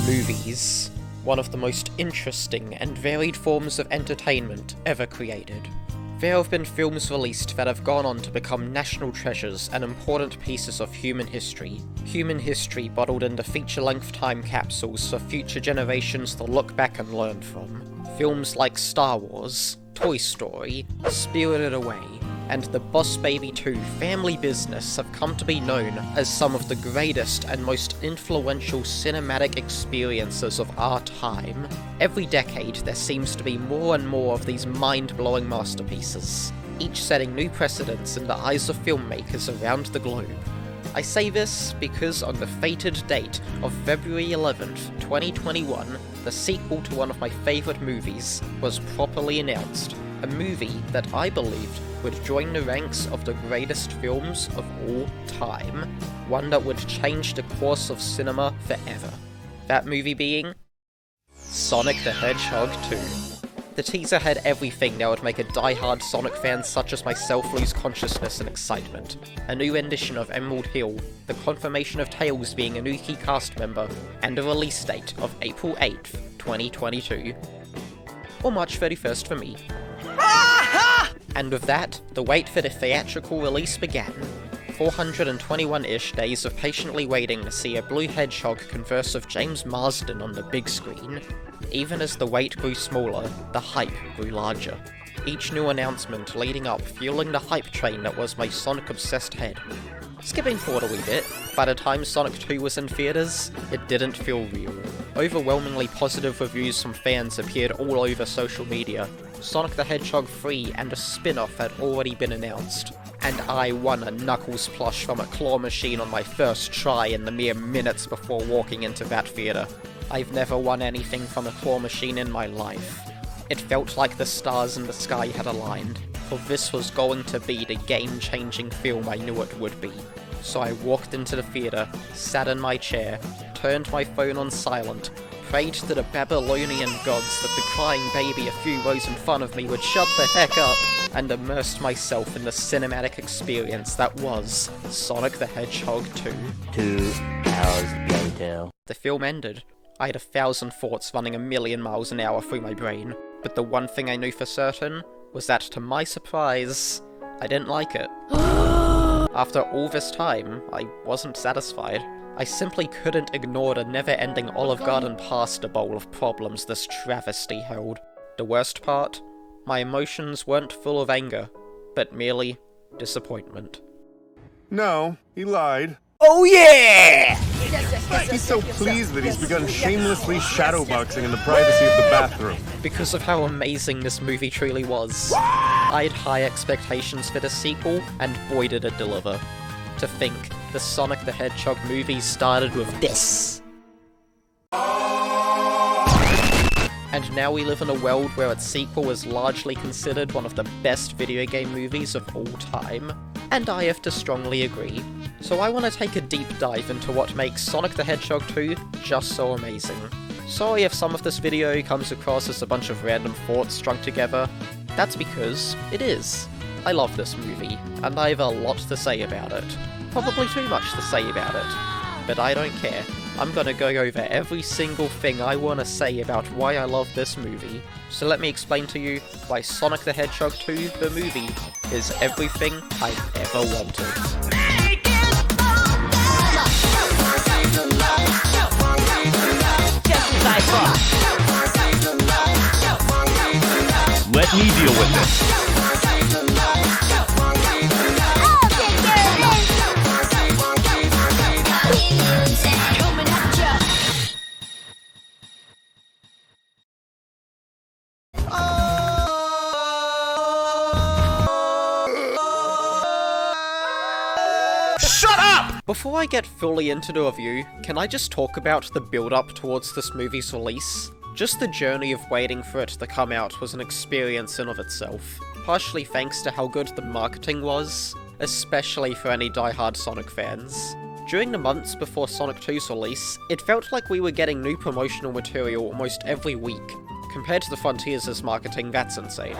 Movies. One of the most interesting and varied forms of entertainment ever created. There have been films released that have gone on to become national treasures and important pieces of human history. Human history bottled into feature-length time capsules for future generations to look back and learn from. Films like Star Wars, Toy Story, Spirited Away, and the Boss Baby 2 Family Business have come to be known as some of the greatest and most influential cinematic experiences of our time. Every decade there seems to be more and more of these mind-blowing masterpieces, each setting new precedents in the eyes of filmmakers around the globe. I say this because on the fated date of February 11th, 2021, the sequel to one of my favourite movies was properly announced. A movie that I believed would join the ranks of the greatest films of all time. One that would change the course of cinema forever. That movie being Sonic the Hedgehog 2. The teaser had everything that would make a die-hard Sonic fan such as myself lose consciousness and excitement. A new rendition of Emerald Hill, the confirmation of Tails being a new key cast member, and a release date of April 8th, 2022. Or March 31st for me. And with that, the wait for the theatrical release began. 421-ish days of patiently waiting to see a blue hedgehog converse with James Marsden on the big screen. Even as the wait grew smaller, the hype grew larger. Each new announcement leading up fueling the hype train that was my Sonic-obsessed head. Skipping forward a wee bit, by the time Sonic 2 was in theaters, it didn't feel real. Overwhelmingly positive reviews from fans appeared all over social media. Sonic the Hedgehog 3 and a spin-off had already been announced, and I won a Knuckles plush from a claw machine on my first try in the mere minutes before walking into that theater. I've never won anything from a claw machine in my life. It felt like the stars in the sky had aligned, for this was going to be the game-changing film I knew it would be. So I walked into the theater, sat in my chair, turned my phone on silent, prayed to the Babylonian gods that the crying baby a few rows in front of me would shut the heck up, and immersed myself in the cinematic experience that was Sonic the Hedgehog 2. 2 hours later. The film ended. I had 1,000 thoughts running a million miles an hour through my brain, but the one thing I knew for certain was that, to my surprise, I didn't like it. After all this time, I wasn't satisfied. I simply couldn't ignore the never-ending Olive Garden pasta bowl of problems this travesty held. The worst part? My emotions weren't full of anger, but merely disappointment. No, he lied. Oh yeah! He's so pleased that he's begun shamelessly shadowboxing in the privacy of the bathroom. Because of how amazing this movie truly was. I had high expectations for the sequel, and boy did it deliver. To think, the Sonic the Hedgehog movie started with this. And now we live in a world where its sequel is largely considered one of the best video game movies of all time. And I have to strongly agree. So I want to take a deep dive into what makes Sonic the Hedgehog 2 just so amazing. Sorry if some of this video comes across as a bunch of random thoughts strung together. That's because it is. I love this movie, and I have a lot to say about it. Probably too much to say about it. But I don't care. I'm gonna go over every single thing I want to say about why I love this movie. So let me explain to you why Sonic the Hedgehog 2, the movie, is everything I've ever wanted. Let me deal with this. Shut up! Before I get fully into the review, can I just talk about the build-up towards this movie's release? Just the journey of waiting for it to come out was an experience in of itself, partially thanks to how good the marketing was, especially for any die-hard Sonic fans. During the months before Sonic 2's release, it felt like we were getting new promotional material almost every week. Compared to the Frontiers' marketing, that's insane.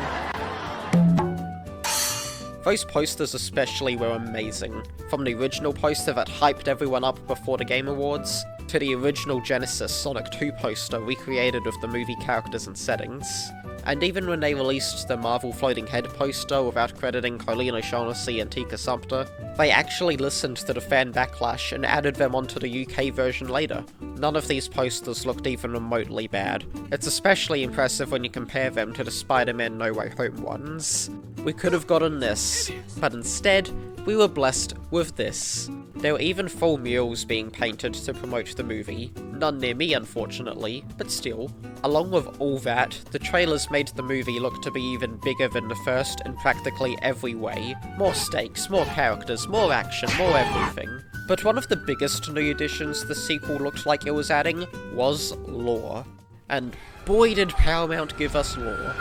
Those posters especially were amazing. From the original poster that hyped everyone up before the Game Awards, to the original Genesis Sonic 2 poster recreated with the movie characters and settings. And even when they released the Marvel Floating Head poster without crediting Colleen O'Shaughnessy and Tika Sumpter, they actually listened to the fan backlash and added them onto the UK version later. None of these posters looked even remotely bad. It's especially impressive when you compare them to the Spider-Man No Way Home ones. We could have gotten this, but instead, we were blessed with this. There were even full murals being painted to promote the movie. None near me, unfortunately, but still. Along with all that, the trailers made the movie look to be even bigger than the first in practically every way. More stakes, more characters, more action, more everything. But one of the biggest new additions the sequel looked like it was adding was lore. And boy did Paramount give us lore.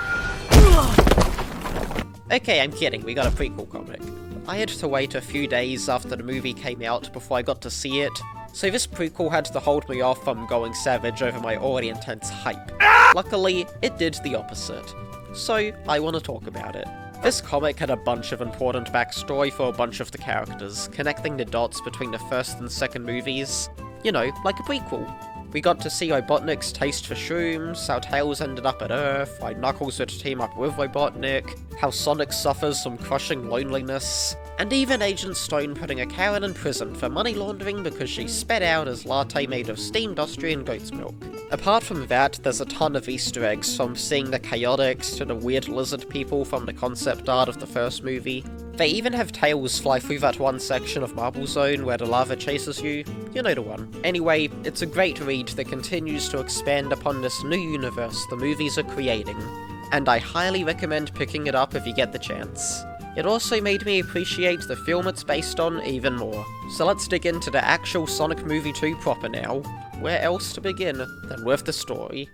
Okay, I'm kidding, we got a prequel comic. I had to wait a few days after the movie came out before I got to see it, so this prequel had to hold me off from going savage over my already intense hype. Luckily, it did the opposite. So, I want to talk about it. This comic had a bunch of important backstory for a bunch of the characters, connecting the dots between the first and second movies. You know, like a prequel. We got to see Robotnik's taste for shrooms, how Tails ended up at Earth, why Knuckles would team up with Robotnik, how Sonic suffers from crushing loneliness, and even Agent Stone putting a Karen in prison for money laundering because she sped out his latte made of steamed Austrian goat's milk. Apart from that, there's a ton of Easter eggs, from seeing the Chaotix to the weird lizard people from the concept art of the first movie. They even have Tails fly through that one section of Marble Zone where the lava chases you. You know the one. Anyway, it's a great read that continues to expand upon this new universe the movies are creating, and I highly recommend picking it up if you get the chance. It also made me appreciate the film it's based on even more. So let's dig into the actual Sonic Movie 2 proper now. Where else to begin than with the story?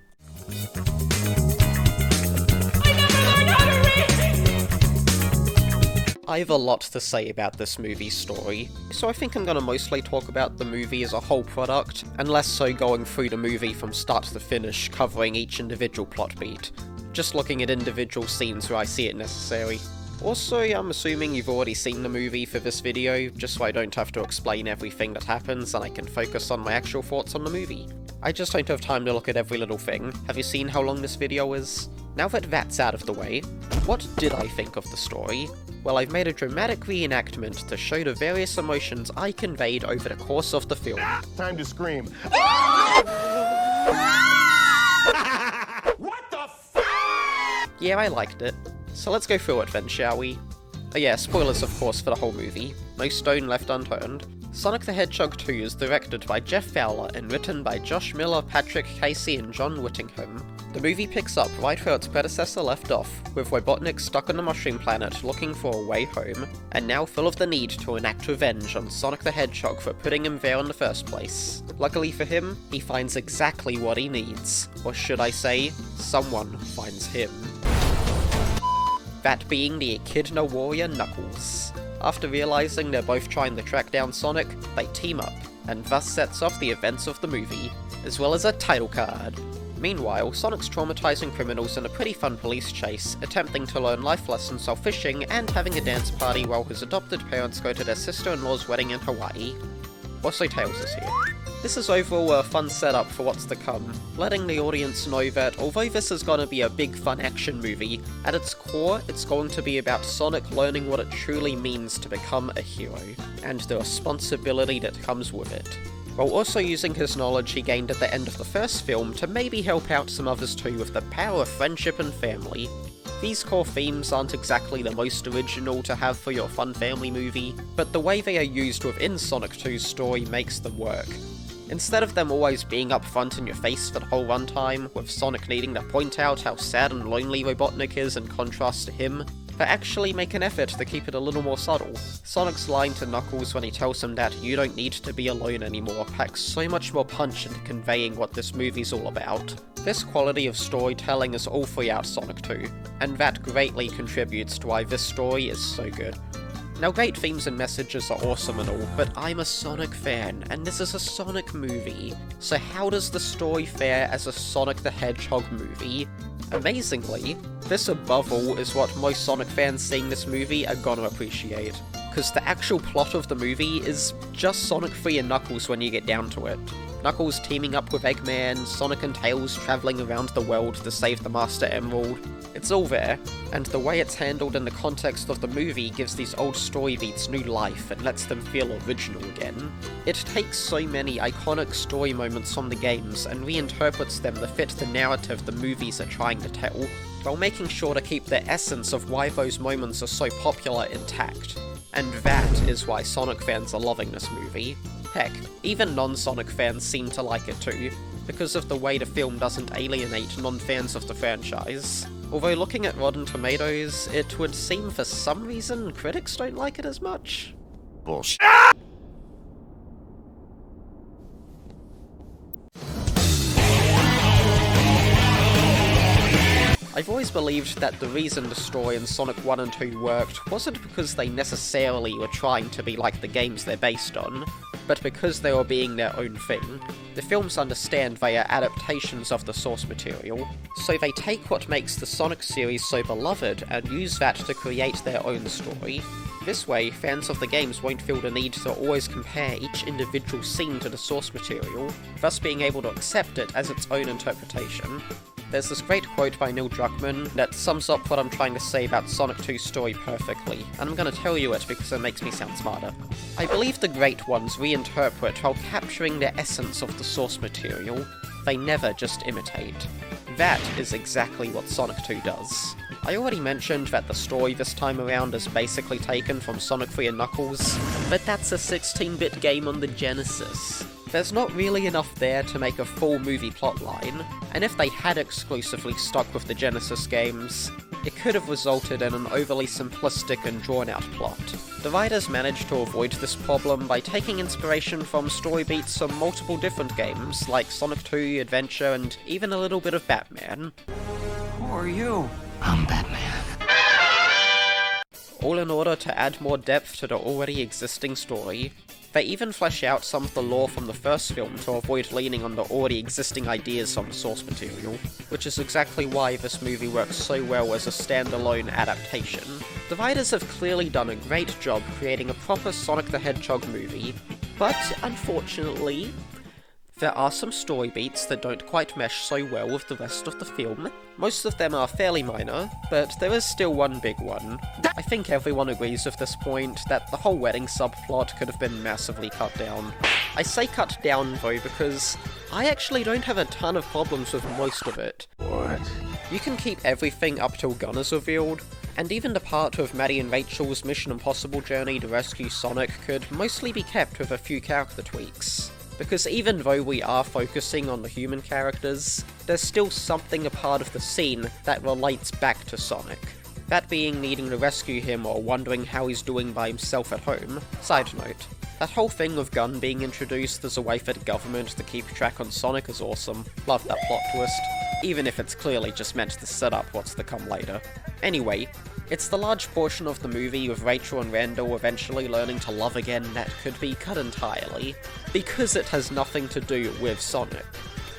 I have a lot to say about this movie's story, so I think I'm gonna mostly talk about the movie as a whole product, and less so going through the movie from start to finish, covering each individual plot beat. Just looking at individual scenes where I see it necessary. Also, I'm assuming you've already seen the movie for this video, just so I don't have to explain everything that happens and I can focus on my actual thoughts on the movie. I just don't have time to look at every little thing. Have you seen how long this video is? Now that that's out of the way, what did I think of the story? Well, I've made a dramatic reenactment to show the various emotions I conveyed over the course of the film. Time to scream. What the f***? Yeah, I liked it. So let's go through it then, shall we? Oh yeah, spoilers of course for the whole movie. No stone left unturned. Sonic the Hedgehog 2 is directed by Jeff Fowler and written by Josh Miller, Patrick Casey, and John Whittingham. The movie picks up right where its predecessor left off, with Robotnik stuck on the Mushroom Planet looking for a way home, and now full of the need to enact revenge on Sonic the Hedgehog for putting him there in the first place. Luckily for him, he finds exactly what he needs. Or should I say, someone finds him. That being the Echidna warrior Knuckles. After realizing they're both trying to track down Sonic, they team up, and thus sets off the events of the movie, as well as a title card. Meanwhile, Sonic's traumatizing criminals in a pretty fun police chase, attempting to learn life lessons while fishing and having a dance party while his adopted parents go to their sister-in-law's wedding in Hawaii. Also, Tails is here. This is overall a fun setup for what's to come, letting the audience know that although this is going to be a big fun action movie, at its core it's going to be about Sonic learning what it truly means to become a hero, and the responsibility that comes with it, while also using his knowledge he gained at the end of the first film to maybe help out some others too with the power of friendship and family. These core themes aren't exactly the most original to have for your fun family movie, but the way they are used within Sonic 2's story makes them work. Instead of them always being up front in your face for the whole runtime, with Sonic needing to point out how sad and lonely Robotnik is in contrast to him, they actually make an effort to keep it a little more subtle. Sonic's line to Knuckles when he tells him that you don't need to be alone anymore packs so much more punch into conveying what this movie's all about. This quality of storytelling is all throughout Sonic 2, and that greatly contributes to why this story is so good. Now, great themes and messages are awesome and all, but I'm a Sonic fan, and this is a Sonic movie. So how does the story fare as a Sonic the Hedgehog movie? Amazingly, this above all is what most Sonic fans seeing this movie are gonna appreciate, because the actual plot of the movie is just Sonic 3 and Knuckles when you get down to it. Knuckles teaming up with Eggman, Sonic and Tails travelling around the world to save the Master Emerald. It's all there, and the way it's handled in the context of the movie gives these old story beats new life and lets them feel original again. It takes so many iconic story moments from the games and reinterprets them to fit the narrative the movies are trying to tell, while making sure to keep the essence of why those moments are so popular intact. And that is why Sonic fans are loving this movie. Heck, even non-Sonic fans seem to like it too, because of the way the film doesn't alienate non-fans of the franchise. Although looking at Rotten Tomatoes, it would seem for some reason critics don't like it as much. Bullshit. I've always believed that the reason the story in Sonic 1 and 2 worked wasn't because they necessarily were trying to be like the games they're based on, but because they were being their own thing. The films understand they are adaptations of the source material, so they take what makes the Sonic series so beloved and use that to create their own story. This way, fans of the games won't feel the need to always compare each individual scene to the source material, thus being able to accept it as its own interpretation. There's this great quote by Neil Druckmann that sums up what I'm trying to say about Sonic 2's story perfectly, and I'm going to tell you it because it makes me sound smarter. I believe the great ones reinterpret while capturing the essence of the source material. They never just imitate. That is exactly what Sonic 2 does. I already mentioned that the story this time around is basically taken from Sonic 3 and Knuckles, but that's a 16-bit game on the Genesis. There's not really enough there to make a full movie plotline, and if they had exclusively stuck with the Genesis games, it could have resulted in an overly simplistic and drawn-out plot. The writers managed to avoid this problem by taking inspiration from story beats from multiple different games, like Sonic 2, Adventure, and even a little bit of Batman. Who are you? I'm Batman. All in order to add more depth to the already existing story. They even flesh out some of the lore from the first film to avoid leaning on the already existing ideas from the source material, which is exactly why this movie works so well as a standalone adaptation. The writers have clearly done a great job creating a proper Sonic the Hedgehog movie, but unfortunately, there are some story beats that don't quite mesh so well with the rest of the film. Most of them are fairly minor, but there is still one big one. I think everyone agrees with this point that the whole wedding subplot could have been massively cut down. I say cut down though because I actually don't have a ton of problems with most of it. What? You can keep everything up till Gunn is revealed, and even the part of Maddie and Rachel's Mission Impossible journey to rescue Sonic could mostly be kept with a few character tweaks. Because even though we are focusing on the human characters, there's still something a part of the scene that relates back to Sonic. That being needing to rescue him or wondering how he's doing by himself at home. Side note, that whole thing of Gunn being introduced as a way for the government to keep track on Sonic is awesome. Love that plot twist, even if it's clearly just meant to set up what's to come later. Anyway, it's the large portion of the movie with Rachel and Randall eventually learning to love again that could be cut entirely, because it has nothing to do with Sonic.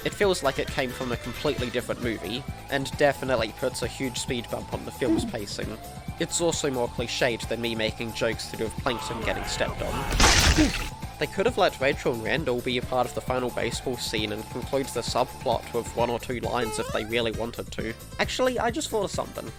It feels like it came from a completely different movie, and definitely puts a huge speed bump on the film's pacing. It's also more cliched than me making jokes to do with Plankton getting stepped on. They could have let Rachel and Randall be a part of the final baseball scene and conclude the subplot with 1 or 2 lines if they really wanted to. Actually, I just thought of something.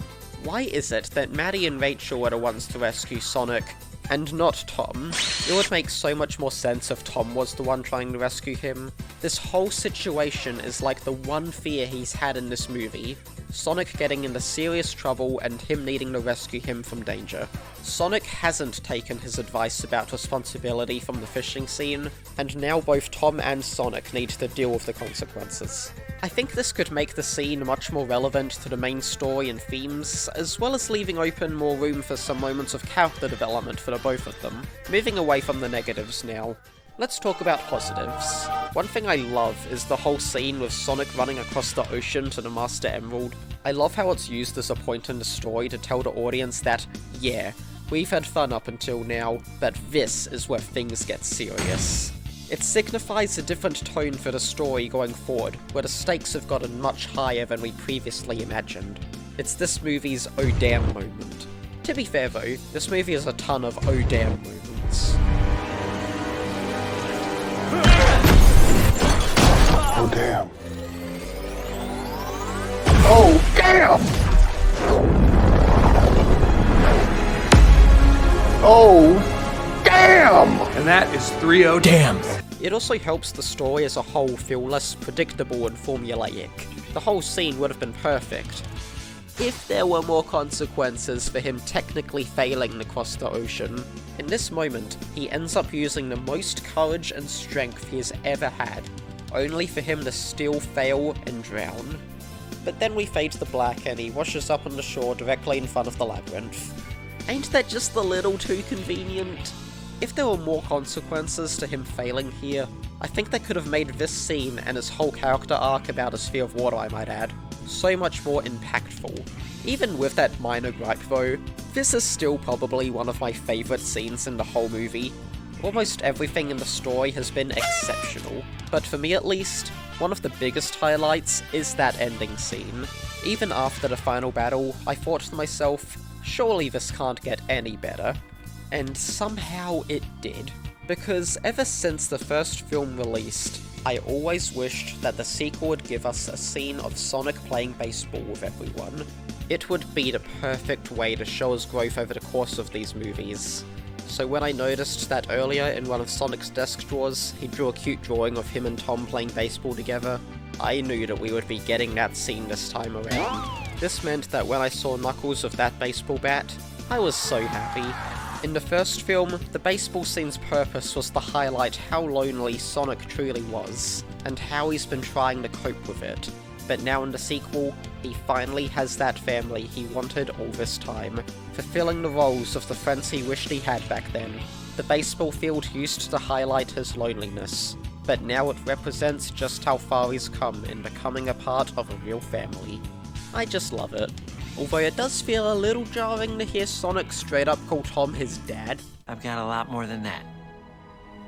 Why is it that Maddie and Rachel are the ones to rescue Sonic, and not Tom? It would make so much more sense if Tom was the one trying to rescue him. This whole situation is like the one fear he's had in this movie. Sonic getting into serious trouble and him needing to rescue him from danger. Sonic hasn't taken his advice about responsibility from the fishing scene, and now both Tom and Sonic need to deal with the consequences. I think this could make the scene much more relevant to the main story and themes, as well as leaving open more room for some moments of character development for the both of them. Moving away from the negatives now, let's talk about positives. One thing I love is the whole scene with Sonic running across the ocean to the Master Emerald. I love how it's used as a point in the story to tell the audience that, yeah, we've had fun up until now, but this is where things get serious. It signifies a different tone for the story going forward, where the stakes have gotten much higher than we previously imagined. It's this movie's oh damn moment. To be fair though, this movie has a ton of oh damn moments. that is 3-0. Damn. It also helps the story as a whole feel less predictable and formulaic. The whole scene would have been perfect if there were more consequences for him technically failing to cross the ocean. In this moment, he ends up using the most courage and strength he has ever had, only for him to still fail and drown. But then we fade to black and he washes up on the shore directly in front of the labyrinth. Ain't that just a little too convenient? If there were more consequences to him failing here, I think they could have made this scene and his whole character arc about his fear of water, I might add, so much more impactful. Even with that minor gripe though, this is still probably one of my favourite scenes in the whole movie. Almost everything in the story has been exceptional, but for me at least, one of the biggest highlights is that ending scene. Even after the final battle, I thought to myself, surely this can't get any better. And somehow it did. Because ever since the first film released, I always wished that the sequel would give us a scene of Sonic playing baseball with everyone. It would be the perfect way to show his growth over the course of these movies. So when I noticed that earlier in one of Sonic's desk drawers, he drew a cute drawing of him and Tom playing baseball together, I knew that we would be getting that scene this time around. This meant that when I saw Knuckles with that baseball bat, I was so happy. In the first film, the baseball scene's purpose was to highlight how lonely Sonic truly was, and how he's been trying to cope with it. But now in the sequel, he finally has that family he wanted all this time, fulfilling the roles of the friends he wished he had back then. The baseball field used to highlight his loneliness, but now it represents just how far he's come in becoming a part of a real family. I just love it. Although it does feel a little jarring to hear Sonic straight up call Tom his dad. I've got a lot more than that.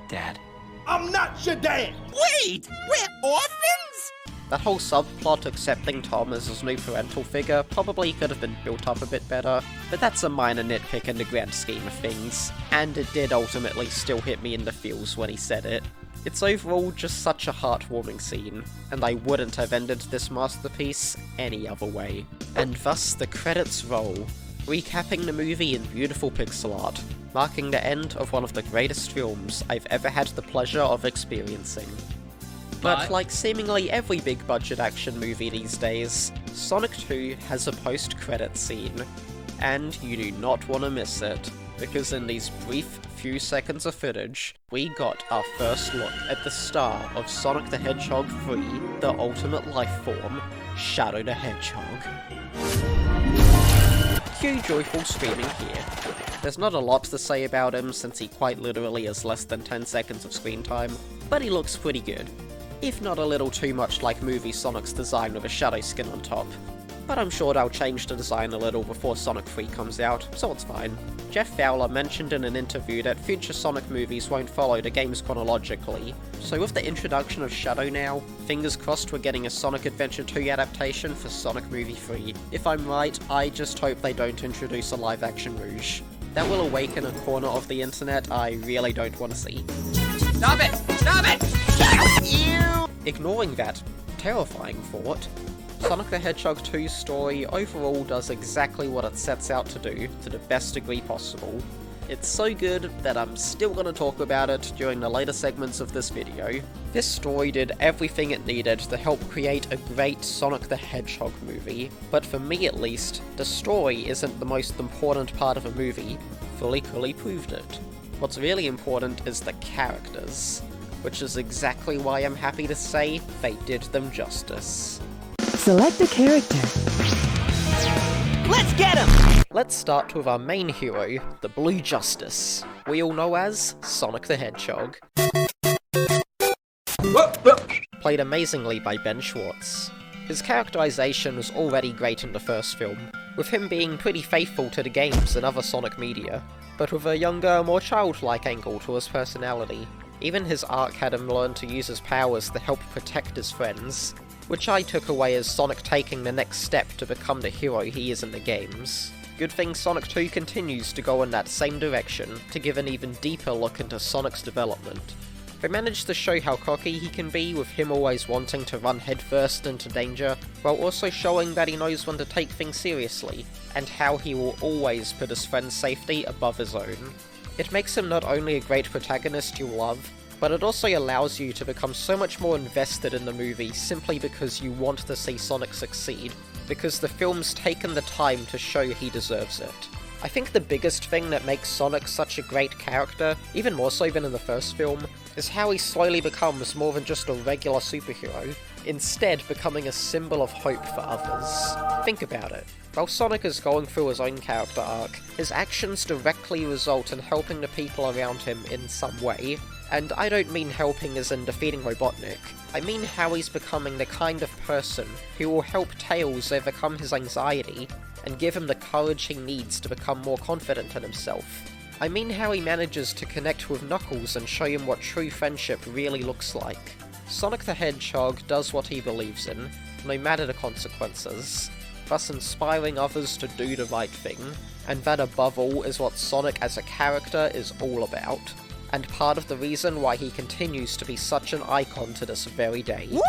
Dad. I'm not your dad! Wait! We're orphans? That whole subplot accepting Tom as his new parental figure probably could have been built up a bit better, but that's a minor nitpick in the grand scheme of things, and it did ultimately still hit me in the feels when he said it. It's overall just such a heartwarming scene, and I wouldn't have ended this masterpiece any other way. And thus the credits roll, recapping the movie in beautiful pixel art, marking the end of one of the greatest films I've ever had the pleasure of experiencing. But like seemingly every big-budget action movie these days, Sonic 2 has a post-credits scene, and you do not want to miss it, because in these brief few seconds of footage, we got our first look at the star of Sonic the Hedgehog 3, the ultimate life form, Shadow the Hedgehog. Cue joyful screaming here. There's not a lot to say about him since he quite literally has less than 10 seconds of screen time, but he looks pretty good. If not a little too much like movie Sonic's design with a shadow skin on top. But I'm sure they'll change the design a little before Sonic 3 comes out, so it's fine. Jeff Fowler mentioned in an interview that future Sonic movies won't follow the games chronologically, so with the introduction of Shadow now, fingers crossed we're getting a Sonic Adventure 2 adaptation for Sonic Movie 3. If I'm right, I just hope they don't introduce a live-action Rouge. That will awaken a corner of the internet I really don't want to see. Stop it! Stop it! Ew! Ignoring that terrifying thought, Sonic the Hedgehog 2's story overall does exactly what it sets out to do, to the best degree possible. It's so good that I'm still going to talk about it during the later segments of this video. This story did everything it needed to help create a great Sonic the Hedgehog movie, but for me at least, the story isn't the most important part of a movie. Fully proved it. What's really important is the characters, which is exactly why I'm happy to say they did them justice. Select a character. Let's get him! Let's start with our main hero, the Blue Justice, we all know as Sonic the Hedgehog. Played amazingly by Ben Schwartz. His characterization was already great in the first film, with him being pretty faithful to the games and other Sonic media, but with a younger, more childlike angle to his personality. Even his arc had him learn to use his powers to help protect his friends, which I took away as Sonic taking the next step to become the hero he is in the games. Good thing Sonic 2 continues to go in that same direction, to give an even deeper look into Sonic's development. They managed to show how cocky he can be, with him always wanting to run headfirst into danger, while also showing that he knows when to take things seriously, and how he will always put his friend's safety above his own. It makes him not only a great protagonist you'll love, but it also allows you to become so much more invested in the movie simply because you want to see Sonic succeed, because the film's taken the time to show he deserves it. I think the biggest thing that makes Sonic such a great character, even more so than in the first film, is how he slowly becomes more than just a regular superhero, instead becoming a symbol of hope for others. Think about it. While Sonic is going through his own character arc, his actions directly result in helping the people around him in some way, and I don't mean helping as in defeating Robotnik. I mean how he's becoming the kind of person who will help Tails overcome his anxiety and give him the courage he needs to become more confident in himself. I mean how he manages to connect with Knuckles and show him what true friendship really looks like. Sonic the Hedgehog does what he believes in, no matter the consequences, thus inspiring others to do the right thing, and that above all is what Sonic as a character is all about, and part of the reason why he continues to be such an icon to this very day. Woo!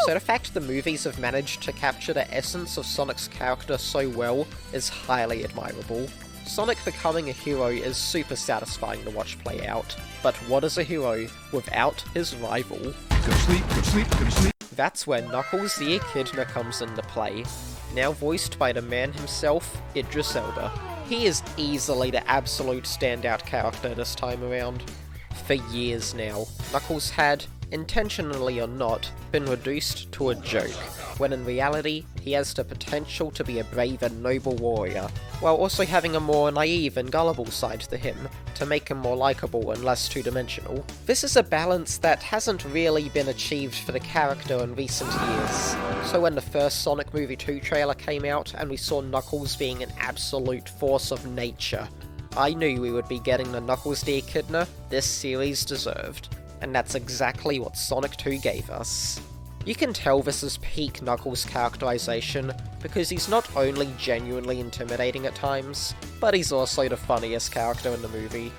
So the fact the movies have managed to capture the essence of Sonic's character so well is highly admirable. Sonic becoming a hero is super satisfying to watch play out, but what is a hero without his rival? Go to sleep, go to sleep, go to sleep. That's where Knuckles the Echidna comes into play, now voiced by the man himself, Idris Elba. He is easily the absolute standout character this time around. For years now, Knuckles had, intentionally or not, been reduced to a joke, when in reality, he has the potential to be a brave and noble warrior, while also having a more naive and gullible side to him, to make him more likeable and less two-dimensional. This is a balance that hasn't really been achieved for the character in recent years. So when the first Sonic Movie 2 trailer came out and we saw Knuckles being an absolute force of nature, I knew we would be getting the Knuckles the Echidna this series deserved, and that's exactly what Sonic 2 gave us. You can tell this is peak Knuckles characterization because he's not only genuinely intimidating at times, but he's also the funniest character in the movie.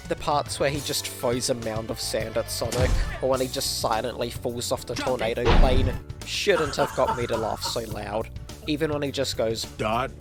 The parts where he just throws a mound of sand at Sonic, or when he just silently falls off the tornado plane, shouldn't have got me to laugh so loud. Even when he just goes Dot.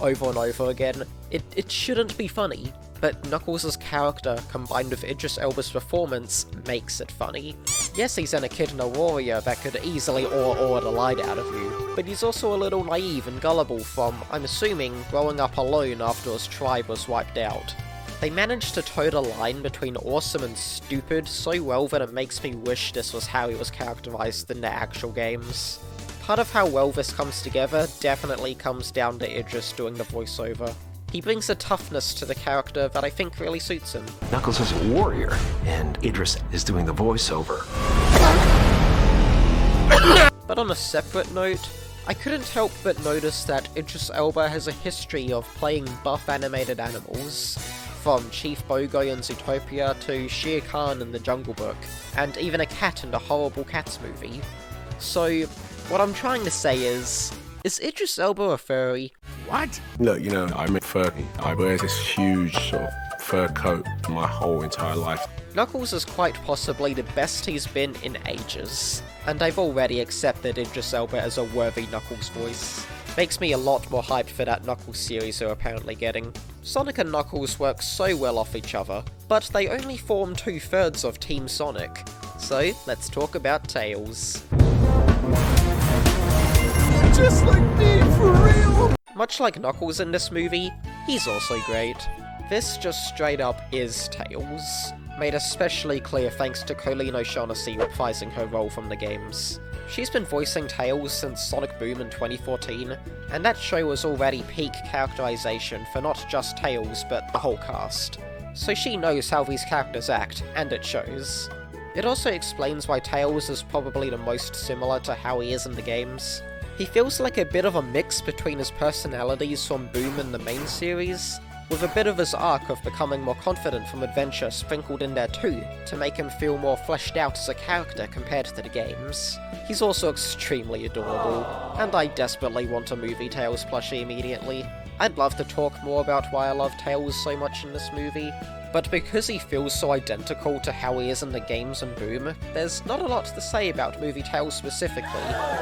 over and over again, it shouldn't be funny. But Knuckles' character, combined with Idris Elba's performance, makes it funny. Yes, he's an Echidna warrior that could easily awe the light out of you, but he's also a little naive and gullible from, I'm assuming, growing up alone after his tribe was wiped out. They managed to toe the line between awesome and stupid so well that it makes me wish this was how he was characterized in the actual games. Part of how well this comes together definitely comes down to Idris doing the voiceover. He brings a toughness to the character that I think really suits him. Knuckles is a warrior, and Idris is doing the voiceover. But on a separate note, I couldn't help but notice that Idris Elba has a history of playing buff animated animals, from Chief Bogo in Zootopia to Shere Khan in The Jungle Book, and even a cat in the Horrible Cats movie. So, what I'm trying to say is Idris Elba a furry? What? Look, you know, I'm a furry. I wear this huge sort of fur coat my whole entire life. Knuckles is quite possibly the best he's been in ages, and I've already accepted Idris Elba as a worthy Knuckles voice. Makes me a lot more hyped for that Knuckles series they're apparently getting. Sonic and Knuckles work so well off each other, but they only form 2/3 of Team Sonic. So, let's talk about Tails. Just like me, for real? Much like Knuckles in this movie, he's also great. This just straight up is Tails, made especially clear thanks to Colleen O'Shaughnessy reprising her role from the games. She's been voicing Tails since Sonic Boom in 2014, and that show was already peak characterization for not just Tails but the whole cast. So she knows how these characters act, and it shows. It also explains why Tails is probably the most similar to how he is in the games. He feels like a bit of a mix between his personalities from Boom and the main series, with a bit of his arc of becoming more confident from Adventure sprinkled in there too, to make him feel more fleshed out as a character compared to the games. He's also extremely adorable, and I desperately want a movie Tails plushie immediately. I'd love to talk more about why I love Tails so much in this movie, but because he feels so identical to how he is in the games and Boom, there's not a lot to say about movie Tails specifically.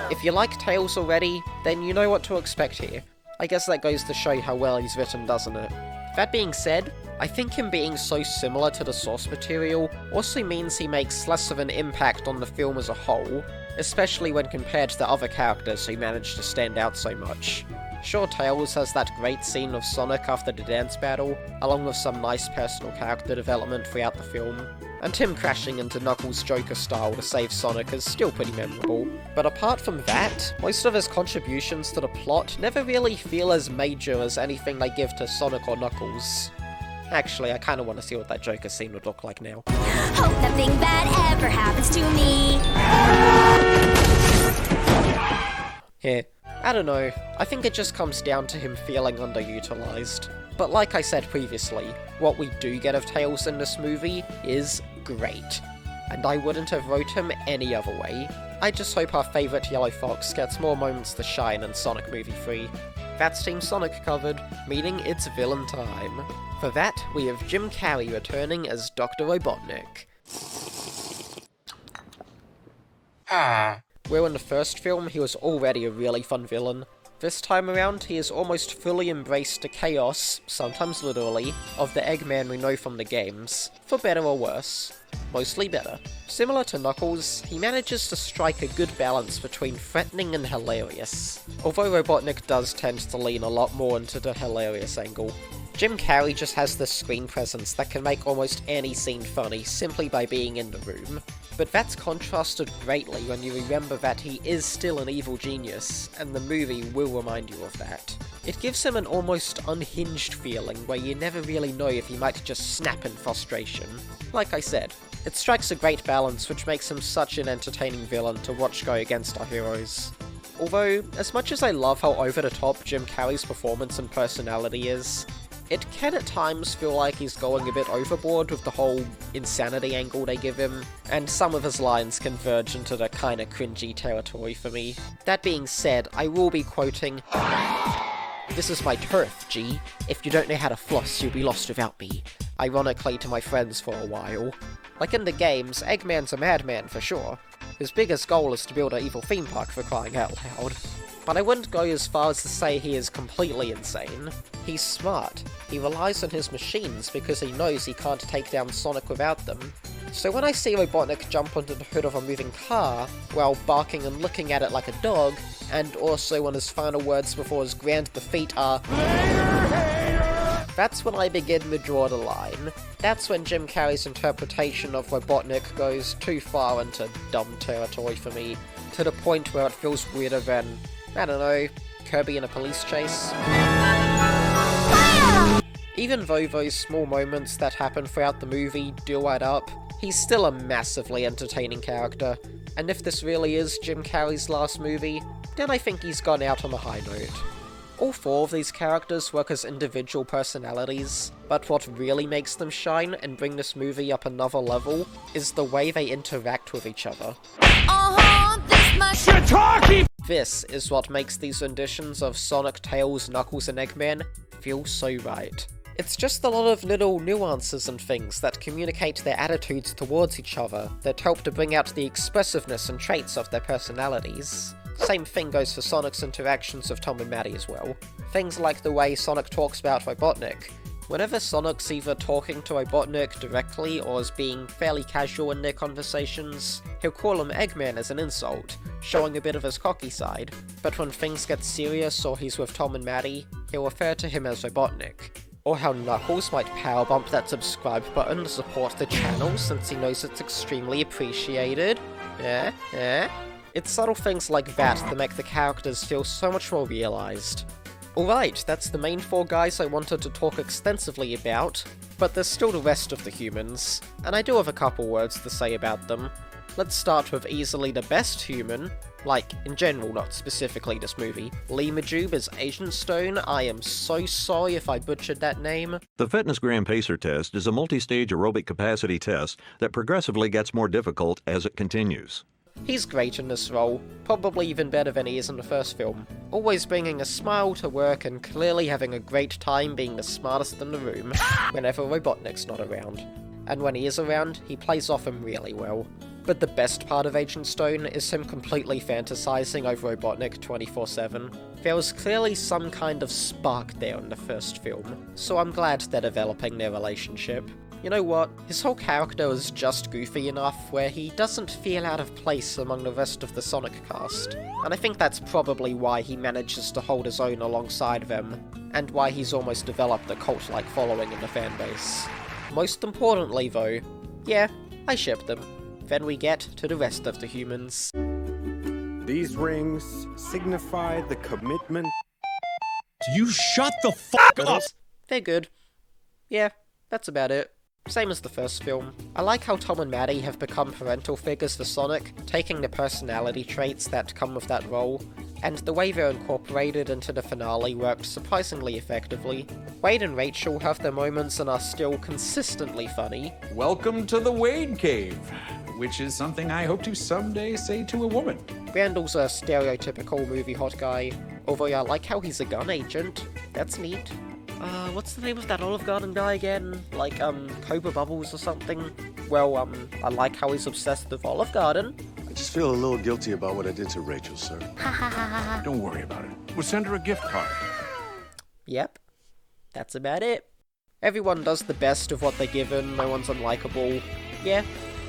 If you like Tails already, then you know what to expect here. I guess that goes to show how well he's written, doesn't it? That being said, I think him being so similar to the source material also means he makes less of an impact on the film as a whole, especially when compared to the other characters who managed to stand out so much. Sure, Tails has that great scene of Sonic after the dance battle, along with some nice personal character development throughout the film, and him crashing into Knuckles' Joker style to save Sonic is still pretty memorable. But apart from that, most of his contributions to the plot never really feel as major as anything they give to Sonic or Knuckles. Actually, I kinda wanna see what that Joker scene would look like now. Hope nothing bad ever happens to me. Yeah, I don't know, I think it just comes down to him feeling underutilized. But like I said previously, what we do get of Tails in this movie is great. And I wouldn't have wrote him any other way. I just hope our favourite Yellow Fox gets more moments to shine in Sonic Movie 3. That's Team Sonic covered, meaning it's villain time. For that, we have Jim Carrey returning as Dr. Robotnik. Where in the first film he was already a really fun villain, this time around he has almost fully embraced the chaos, sometimes literally, of the Eggman we know from the games, for better or worse. Mostly better. Similar to Knuckles, he manages to strike a good balance between threatening and hilarious, although Robotnik does tend to lean a lot more into the hilarious angle. Jim Carrey just has this screen presence that can make almost any scene funny simply by being in the room, but that's contrasted greatly when you remember that he is still an evil genius, and the movie will remind you of that. It gives him an almost unhinged feeling where you never really know if he might just snap in frustration. Like I said, it strikes a great balance which makes him such an entertaining villain to watch go against our heroes. Although, as much as I love how over-the-top Jim Carrey's performance and personality is, it can at times feel like he's going a bit overboard with the whole insanity angle they give him, and some of his lines converge into the kinda cringy territory for me. That being said, I will be quoting, "This is my turf, G. If you don't know how to floss, you'll be lost without me," ironically to my friends for a while. Like in the games, Eggman's a madman for sure. His biggest goal is to build an evil theme park for crying out loud. But I wouldn't go as far as to say he is completely insane. He's smart. He relies on his machines because he knows he can't take down Sonic without them. So when I see Robotnik jump onto the hood of a moving car, while barking and looking at it like a dog, and also when his final words before his grand defeat are, that's when I begin to draw the line. That's when Jim Carrey's interpretation of Robotnik goes too far into dumb territory for me, to the point where it feels weirder than, I don't know, Kirby in a police chase. Even though those small moments that happen throughout the movie do add up, he's still a massively entertaining character, and if this really is Jim Carrey's last movie, then I think he's gone out on a high note. All four of these characters work as individual personalities, but what really makes them shine and bring this movie up another level is the way they interact with each other. This is what makes these renditions of Sonic, Tails, Knuckles, and Eggman feel so right. It's just a lot of little nuances and things that communicate their attitudes towards each other that help to bring out the expressiveness and traits of their personalities. Same thing goes for Sonic's interactions with Tom and Maddie as well. Things like the way Sonic talks about Robotnik. Whenever Sonic's either talking to Robotnik directly or is being fairly casual in their conversations, he'll call him Eggman as an insult, showing a bit of his cocky side, but when things get serious or he's with Tom and Maddie, he'll refer to him as Robotnik. Or how Knuckles might power bump that subscribe button to support the channel since he knows it's extremely appreciated. It's subtle things like that make the characters feel so much more realised. Alright, that's the main four guys I wanted to talk extensively about, but there's still the rest of the humans, and I do have a couple words to say about them. Let's start with easily the best human, like, in general, not specifically this movie. Lee Majube as Agent Stone. I am so sorry if I butchered that name. The Fitness Gram Pacer test is a multi-stage aerobic capacity test that progressively gets more difficult as it continues. He's great in this role, probably even better than he is in the first film. Always bringing a smile to work and clearly having a great time being the smartest in the room whenever Robotnik's not around. And when he is around, he plays off him really well. But the best part of Agent Stone is him completely fantasizing over Robotnik 24/7. There was clearly some kind of spark there in the first film, so I'm glad they're developing their relationship. You know what, his whole character is just goofy enough where he doesn't feel out of place among the rest of the Sonic cast, and I think that's probably why he manages to hold his own alongside them, and why he's almost developed a cult-like following in the fanbase. Most importantly though, yeah, I ship them. Then we get to the rest of the humans. These rings signify the commitment. You shut the fuck up! They're good. Yeah, that's about it. Same as the first film. I like how Tom and Maddie have become parental figures for Sonic, taking the personality traits that come with that role, and the way they're incorporated into the finale worked surprisingly effectively. Wade and Rachel have their moments and are still consistently funny. Welcome to the Wade Cave, which is something I hope to someday say to a woman. Randall's a stereotypical movie hot guy, although I like how he's a gun agent. That's neat. What's the name of that Olive Garden guy again? Like, Cobra Bubbles or something? Well, I like how he's obsessed with Olive Garden. I just feel a little guilty about what I did to Rachel, sir. Don't worry about it. We'll send her a gift card. Yep. That's about it. Everyone does the best of what they're given, no one's unlikable. Yeah,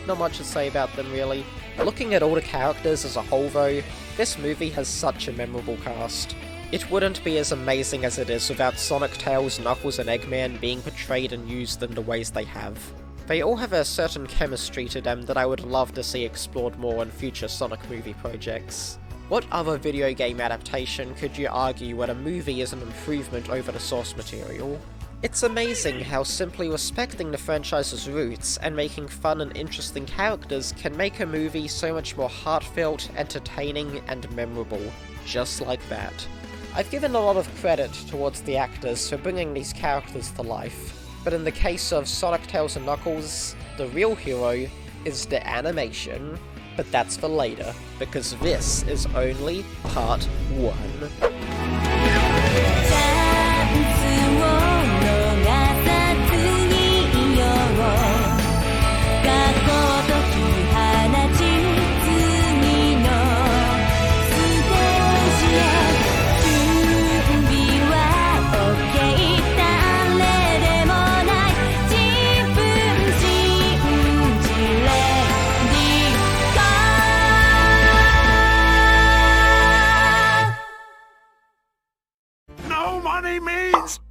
not much to say about them really. Looking at all the characters as a whole though, this movie has such a memorable cast. It wouldn't be as amazing as it is without Sonic, Tails, Knuckles and Eggman being portrayed and used in the ways they have. They all have a certain chemistry to them that I would love to see explored more in future Sonic movie projects. What other video game adaptation could you argue when a movie is an improvement over the source material? It's amazing how simply respecting the franchise's roots and making fun and interesting characters can make a movie so much more heartfelt, entertaining, and memorable, just like that. I've given a lot of credit towards the actors for bringing these characters to life, but in the case of Sonic, Tails and Knuckles, the real hero is the animation. But that's for later, because this is only part 1.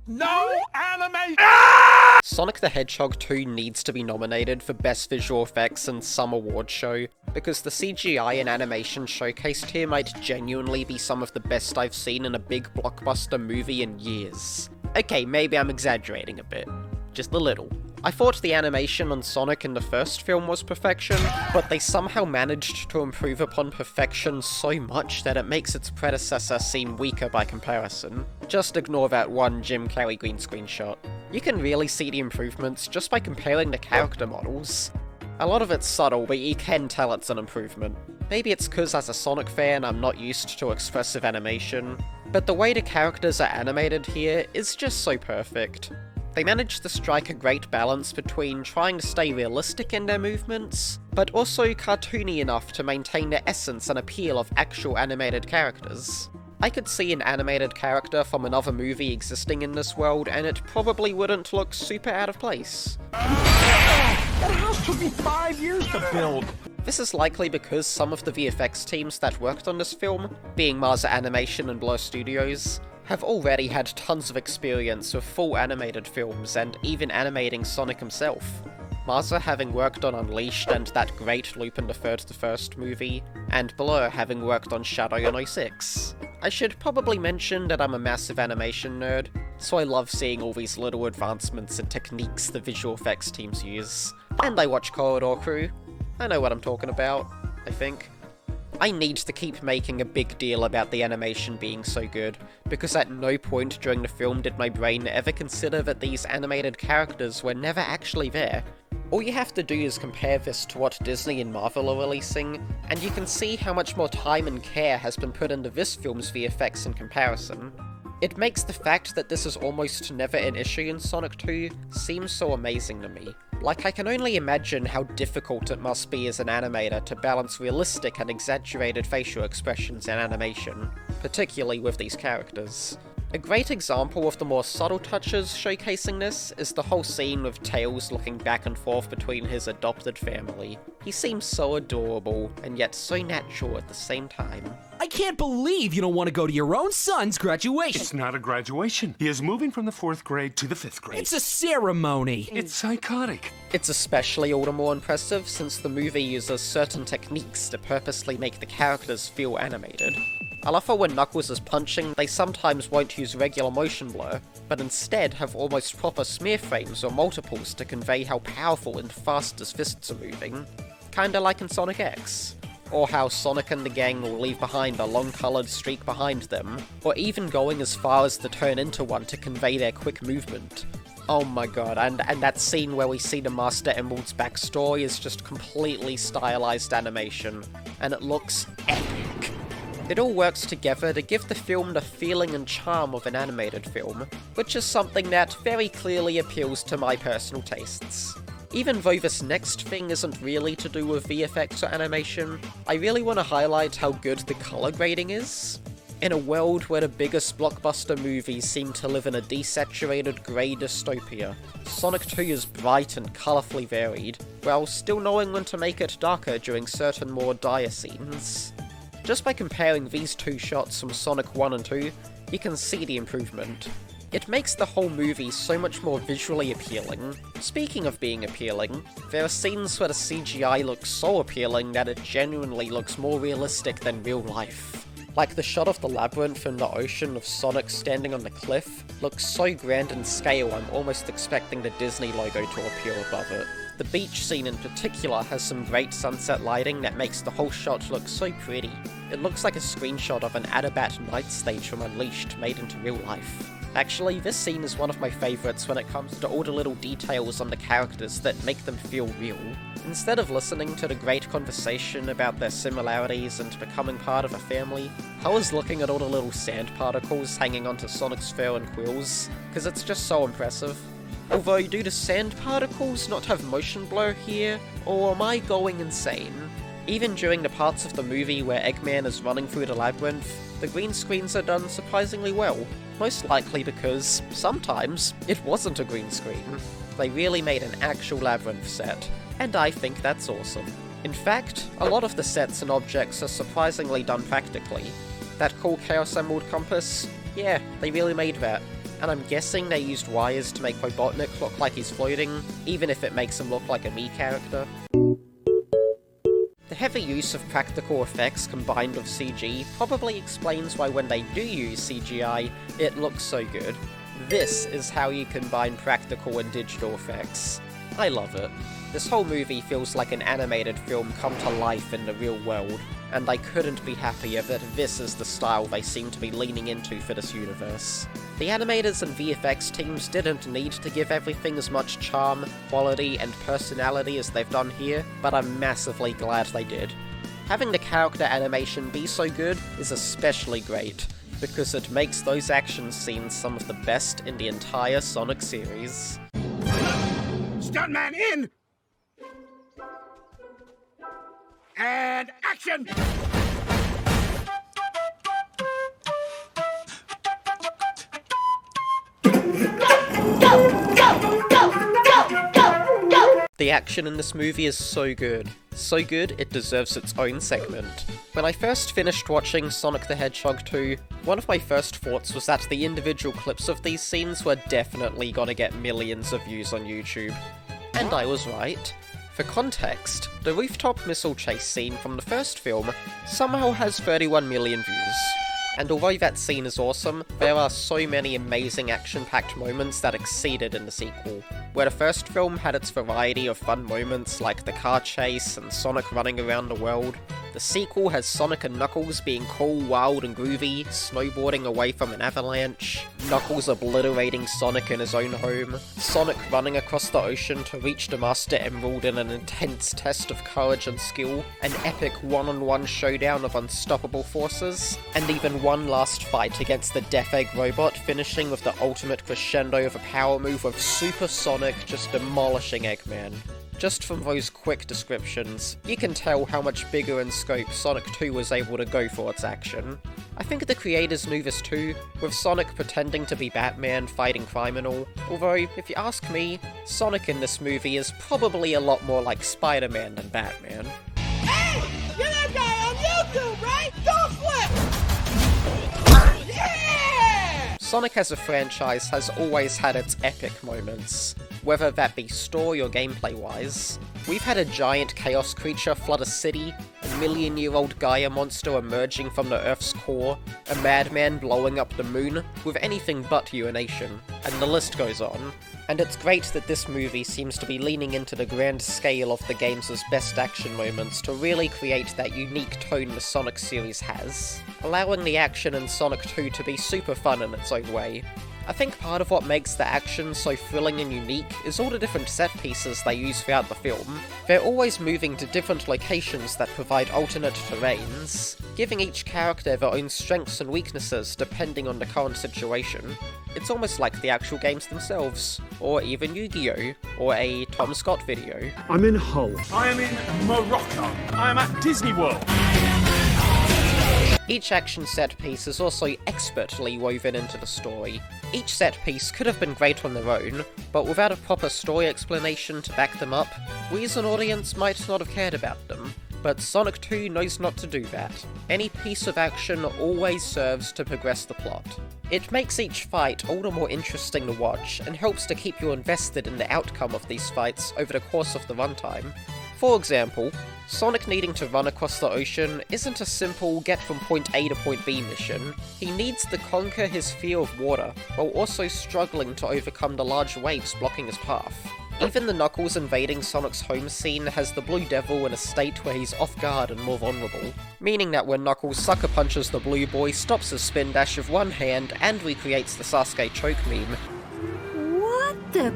No anime! Sonic the Hedgehog 2 needs to be nominated for Best Visual Effects in some award show, because the CGI and animation showcased here might genuinely be some of the best I've seen in a big blockbuster movie in years. Okay, maybe I'm exaggerating a bit. Just a little. I thought the animation on Sonic in the first film was perfection, but they somehow managed to improve upon perfection so much that it makes its predecessor seem weaker by comparison. Just ignore that one Jim Carrey green screen shot. You can really see the improvements just by comparing the character models. A lot of it's subtle, but you can tell it's an improvement. Maybe it's cause as a Sonic fan I'm not used to expressive animation, but the way the characters are animated here is just so perfect. They managed to strike a great balance between trying to stay realistic in their movements, but also cartoony enough to maintain the essence and appeal of actual animated characters. I could see an animated character from another movie existing in this world, and it probably wouldn't look super out of place. That house took me 5 years to build! This is likely because some of the VFX teams that worked on this film, being Marza Animation and Blur Studios, have already had tons of experience with full animated films and even animating Sonic himself. Marza having worked on Unleashed and that great Lupin III the First movie, and Blur having worked on Shadow in 06. I should probably mention that I'm a massive animation nerd, so I love seeing all these little advancements and techniques the visual effects teams use. And I watch Corridor Crew. I know what I'm talking about, I think. I need to keep making a big deal about the animation being so good, because at no point during the film did my brain ever consider that these animated characters were never actually there. All you have to do is compare this to what Disney and Marvel are releasing, and you can see how much more time and care has been put into this film's VFX in comparison. It makes the fact that this is almost never an issue in Sonic 2 seem so amazing to me. Like, I can only imagine how difficult it must be as an animator to balance realistic and exaggerated facial expressions in animation, particularly with these characters. A great example of the more subtle touches showcasing this is the whole scene with Tails looking back and forth between his adopted family. He seems so adorable, and yet so natural at the same time. I can't believe you don't want to go to your own son's graduation. It's not a graduation. He is moving from the 4th grade to the 5th grade. It's a ceremony. It's psychotic. It's especially all the more impressive since the movie uses certain techniques to purposely make the characters feel animated. I love how when Knuckles is punching, they sometimes won't use regular motion blur, but instead have almost proper smear frames or multiples to convey how powerful and fast his fists are moving. Kinda like in Sonic X. Or how Sonic and the gang will leave behind a long coloured streak behind them, or even going as far as to turn into one to convey their quick movement. Oh my god, and that scene where we see the Master Emerald's backstory is just completely stylized animation, and it looks epic. It all works together to give the film the feeling and charm of an animated film, which is something that very clearly appeals to my personal tastes. Even though this next thing isn't really to do with VFX or animation, I really want to highlight how good the colour grading is. In a world where the biggest blockbuster movies seem to live in a desaturated grey dystopia, Sonic 2 is bright and colourfully varied, while still knowing when to make it darker during certain more dire scenes. Just by comparing these two shots from Sonic 1 and 2, you can see the improvement. It makes the whole movie so much more visually appealing. Speaking of being appealing, there are scenes where the CGI looks so appealing that it genuinely looks more realistic than real life. Like the shot of the labyrinth in the ocean of Sonic standing on the cliff looks so grand in scale I'm almost expecting the Disney logo to appear above it. The beach scene in particular has some great sunset lighting that makes the whole shot look so pretty. It looks like a screenshot of an Adabat night stage from Unleashed made into real life. Actually, this scene is one of my favourites when it comes to all the little details on the characters that make them feel real. Instead of listening to the great conversation about their similarities and becoming part of a family, I was looking at all the little sand particles hanging onto Sonic's fur and quills, because it's just so impressive. Although, do the sand particles not have motion blur here, or am I going insane? Even during the parts of the movie where Eggman is running through the labyrinth, the green screens are done surprisingly well, most likely because, sometimes, it wasn't a green screen. They really made an actual labyrinth set, and I think that's awesome. In fact, a lot of the sets and objects are surprisingly done practically. That cool Chaos Emerald compass? Yeah, they really made that. And I'm guessing they used wires to make Robotnik look like he's floating, even if it makes him look like a Mii character. The heavy use of practical effects combined with CG probably explains why when they do use CGI, it looks so good. This is how you combine practical and digital effects. I love it. This whole movie feels like an animated film come to life in the real world, and I couldn't be happier that this is the style they seem to be leaning into for this universe. The animators and VFX teams didn't need to give everything as much charm, quality, and personality as they've done here, but I'm massively glad they did. Having the character animation be so good is especially great, because it makes those action scenes some of the best in the entire Sonic series. Stuntman in! And action! The action in this movie is so good. So good, it deserves its own segment. When I first finished watching Sonic the Hedgehog 2, one of my first thoughts was that the individual clips of these scenes were definitely gonna get millions of views on YouTube. And I was right. For context, the rooftop missile chase scene from the first film somehow has 31 million views. And although that scene is awesome, there are so many amazing action-packed moments that exceeded in the sequel. Where the first film had its variety of fun moments like the car chase and Sonic running around the world, The sequel has Sonic and Knuckles being cool, wild and groovy, snowboarding away from an avalanche, Knuckles obliterating Sonic in his own home, Sonic running across the ocean to reach the Master Emerald in an intense test of courage and skill, an epic one-on-one showdown of unstoppable forces, and even one last fight against the Death Egg robot, finishing with the ultimate crescendo of a power move with Super Sonic just demolishing Eggman. Just from those quick descriptions, you can tell how much bigger in scope Sonic 2 was able to go for its action. I think the creators knew this too, with Sonic pretending to be Batman fighting crime and all, although, if you ask me, Sonic in this movie is probably a lot more like Spider-Man than Batman. Hey! You're that guy on YouTube, right? Don't flip! Yeah! Sonic as a franchise has always had its epic moments, whether that be story or gameplay-wise. We've had a giant chaos creature flood a city, a million-year-old Gaia monster emerging from the Earth's core, a madman blowing up the moon, with anything but urination, and the list goes on. And it's great that this movie seems to be leaning into the grand scale of the game's best action moments to really create that unique tone the Sonic series has, allowing the action in Sonic 2 to be super fun in its own way. I think part of what makes the action so thrilling and unique is all the different set pieces they use throughout the film. They're always moving to different locations that provide alternate terrains, giving each character their own strengths and weaknesses depending on the current situation. It's almost like the actual games themselves, or even Yu-Gi-Oh!, or a Tom Scott video. I'm in Hull. I am in Morocco. I am at Disney World. Each action set piece is also expertly woven into the story. Each set piece could have been great on their own, but without a proper story explanation to back them up, we as an audience might not have cared about them. But Sonic 2 knows not to do that. Any piece of action always serves to progress the plot. It makes each fight all the more interesting to watch, and helps to keep you invested in the outcome of these fights over the course of the runtime. For example, Sonic needing to run across the ocean isn't a simple get from point A to point B mission. He needs to conquer his fear of water, while also struggling to overcome the large waves blocking his path. Even the Knuckles invading Sonic's home scene has the Blue Devil in a state where he's off guard and more vulnerable, meaning that when Knuckles sucker punches the Blue Boy, stops his spin dash with one hand, and recreates the Sasuke choke meme, What the?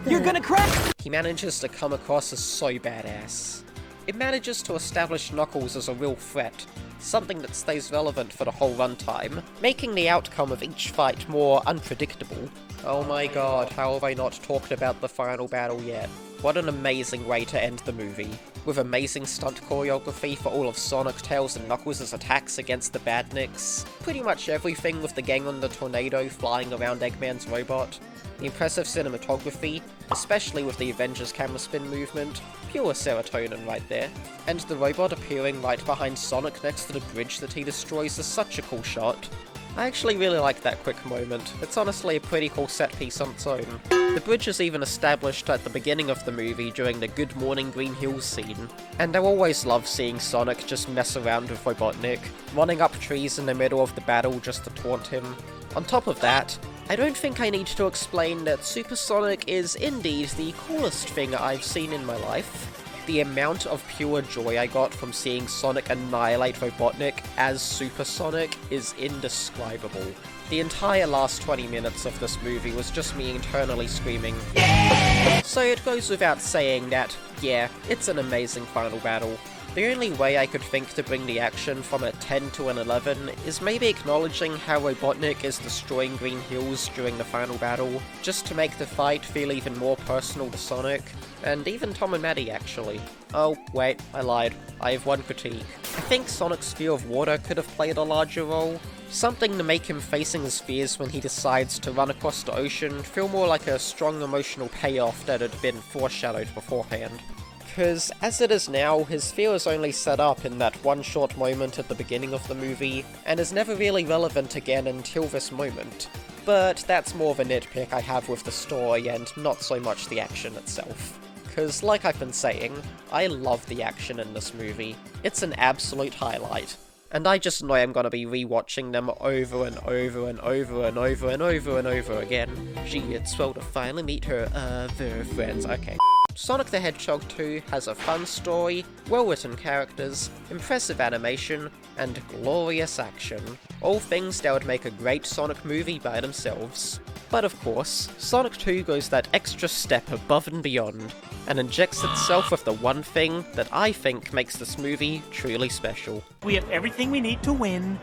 You're gonna crack! he manages to come across as so badass. It manages to establish Knuckles as a real threat, something that stays relevant for the whole runtime, making the outcome of each fight more unpredictable. Oh my god, how have I not talked about the final battle yet? What an amazing way to end the movie, with amazing stunt choreography for all of Sonic, Tails and Knuckles' attacks against the Badniks, pretty much everything with the gang on the tornado flying around Eggman's robot, the impressive cinematography, especially with the Avengers camera spin movement, pure serotonin right there, and the robot appearing right behind Sonic next to the bridge that he destroys is such a cool shot. I actually really like that quick moment. It's honestly a pretty cool set piece on its own. The bridge is even established at the beginning of the movie during the Good Morning Green Hills scene, and I always love seeing Sonic just mess around with Robotnik, running up trees in the middle of the battle just to taunt him. On top of that, I don't think I need to explain that Super Sonic is indeed the coolest thing I've seen in my life. The amount of pure joy I got from seeing Sonic annihilate Robotnik as Super Sonic is indescribable. The entire last 20 minutes of this movie was just me internally screaming, yeah! So it goes without saying that, yeah, it's an amazing final battle. The only way I could think to bring the action from a 10 to an 11 is maybe acknowledging how Robotnik is destroying Green Hills during the final battle, just to make the fight feel even more personal to Sonic, and even Tom and Maddie actually. Oh, wait, I lied. I have one critique. I think Sonic's fear of water could have played a larger role. Something to make him facing his fears when he decides to run across the ocean feel more like a strong emotional payoff that had been foreshadowed beforehand. Because, as it is now, his fear is only set up in that one short moment at the beginning of the movie, and is never really relevant again until this moment. But that's more of a nitpick I have with the story, and not so much the action itself. Because, like I've been saying, I love the action in this movie. It's an absolute highlight. And I just know I'm gonna be rewatching them over and over and over and over and over and over again. Gee, it's swell to finally meet her other friends. Okay. Sonic the Hedgehog 2 has a fun story, well-written characters, impressive animation, and glorious action. All things that would make a great Sonic movie by themselves. But of course, Sonic 2 goes that extra step above and beyond, and injects itself with the one thing that I think makes this movie truly special. We have everything we need to win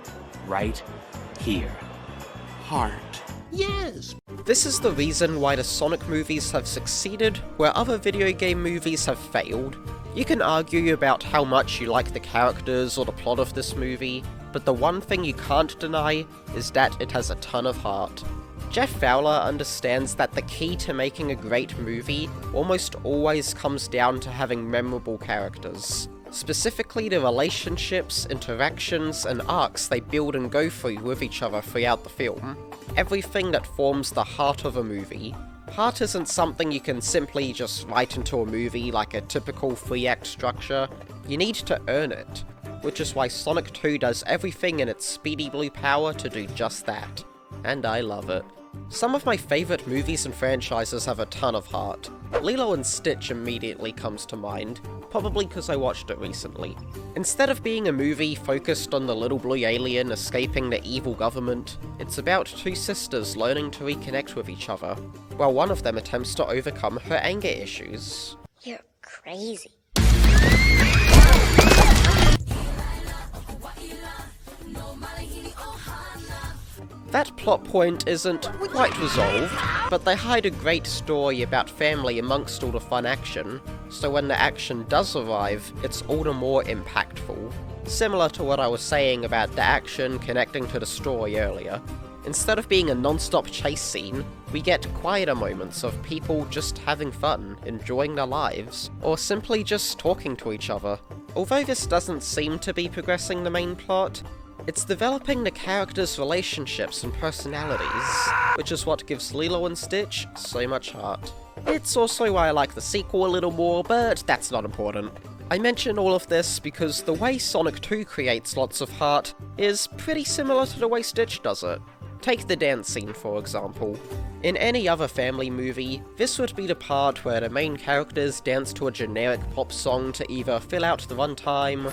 right here. Heart. Yes. This is the reason why the Sonic movies have succeeded where other video game movies have failed. You can argue about how much you like the characters or the plot of this movie, but the one thing you can't deny is that it has a ton of heart. Jeff Fowler understands that the key to making a great movie almost always comes down to having memorable characters. Specifically the relationships, interactions, and arcs they build and go through with each other throughout the film. Everything that forms the heart of a movie. Heart isn't something you can simply just write into a movie like a typical 3-act structure. You need to earn it, which is why Sonic 2 does everything in its speedy blue power to do just that. And I love it. Some of my favourite movies and franchises have a ton of heart. Lilo and Stitch immediately comes to mind, probably because I watched it recently. Instead of being a movie focused on the little blue alien escaping the evil government, it's about two sisters learning to reconnect with each other, while one of them attempts to overcome her anger issues. You're crazy. That plot point isn't quite resolved, but they hide a great story about family amongst all the fun action, so when the action does arrive, it's all the more impactful. Similar to what I was saying about the action connecting to the story earlier. Instead of being a non-stop chase scene, we get quieter moments of people just having fun, enjoying their lives, or simply just talking to each other. Although this doesn't seem to be progressing the main plot, it's developing the characters' relationships and personalities, which is what gives Lilo and Stitch so much heart. It's also why I like the sequel a little more, but that's not important. I mention all of this because the way Sonic 2 creates lots of heart is pretty similar to the way Stitch does it. Take the dance scene, for example. In any other family movie, this would be the part where the main characters dance to a generic pop song to either fill out the runtime,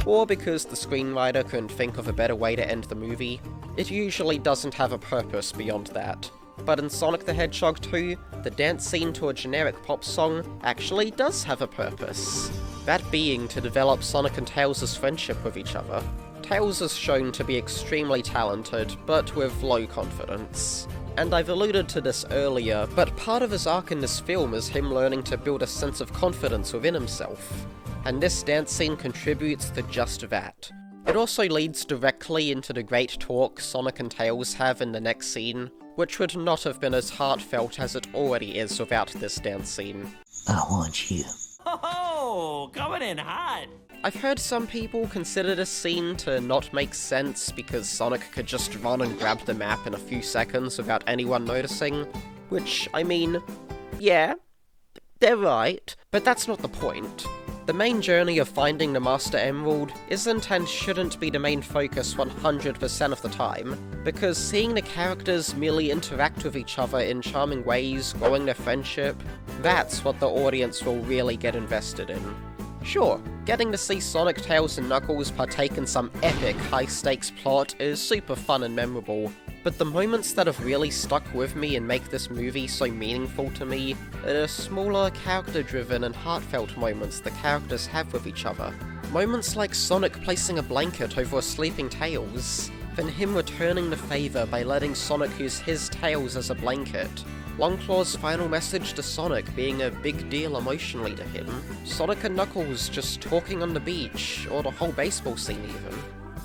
or because the screenwriter couldn't think of a better way to end the movie. It usually doesn't have a purpose beyond that. But in Sonic the Hedgehog 2, the dance scene to a generic pop song actually does have a purpose. That being to develop Sonic and Tails' friendship with each other. Tails is shown to be extremely talented, but with low confidence. And I've alluded to this earlier, but part of his arc in this film is him learning to build a sense of confidence within himself. And this dance scene contributes to just that. It also leads directly into the great talk Sonic and Tails have in the next scene, which would not have been as heartfelt as it already is without this dance scene. I want you. Oh, coming in hot. I've heard some people consider this scene to not make sense because Sonic could just run and grab the map in a few seconds without anyone noticing, which, I mean, yeah, they're right, but that's not the point. The main journey of finding the Master Emerald isn't and shouldn't be the main focus 100% of the time, because seeing the characters merely interact with each other in charming ways, growing their friendship, that's what the audience will really get invested in. Sure, getting to see Sonic, Tails, and Knuckles partake in some epic high-stakes plot is super fun and memorable, but the moments that have really stuck with me and make this movie so meaningful to me are the smaller, character-driven and heartfelt moments the characters have with each other. Moments like Sonic placing a blanket over a sleeping Tails, then him returning the favour by letting Sonic use his Tails as a blanket, Longclaw's final message to Sonic being a big deal emotionally to him, Sonic and Knuckles just talking on the beach, or the whole baseball scene even.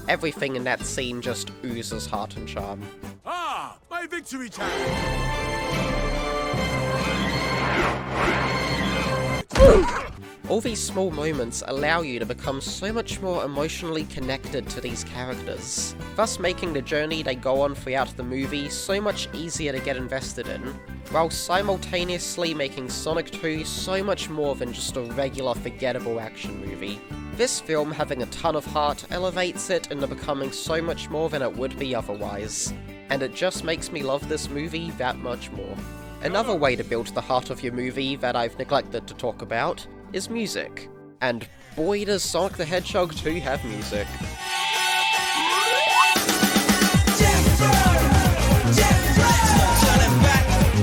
Everything in that scene just oozes heart and charm. Ah, my victory time! All these small moments allow you to become so much more emotionally connected to these characters, thus making the journey they go on throughout the movie so much easier to get invested in, while simultaneously making Sonic 2 so much more than just a regular forgettable action movie. This film having a ton of heart elevates it into becoming so much more than it would be otherwise, and it just makes me love this movie that much more. Another way to build the heart of your movie that I've neglected to talk about is music. And boy does Sonic the Hedgehog 2 have music.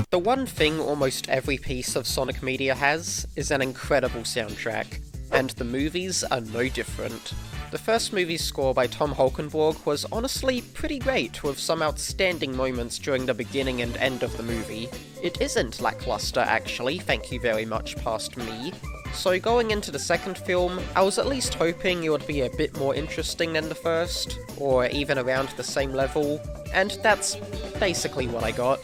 The one thing almost every piece of Sonic media has is an incredible soundtrack, and the movies are no different. The first movie's score by Tom Holkenborg was honestly pretty great, with some outstanding moments during the beginning and end of the movie. It isn't lackluster actually, thank you very much past me. So going into the second film, I was at least hoping it would be a bit more interesting than the first, or even around the same level, and that's basically what I got.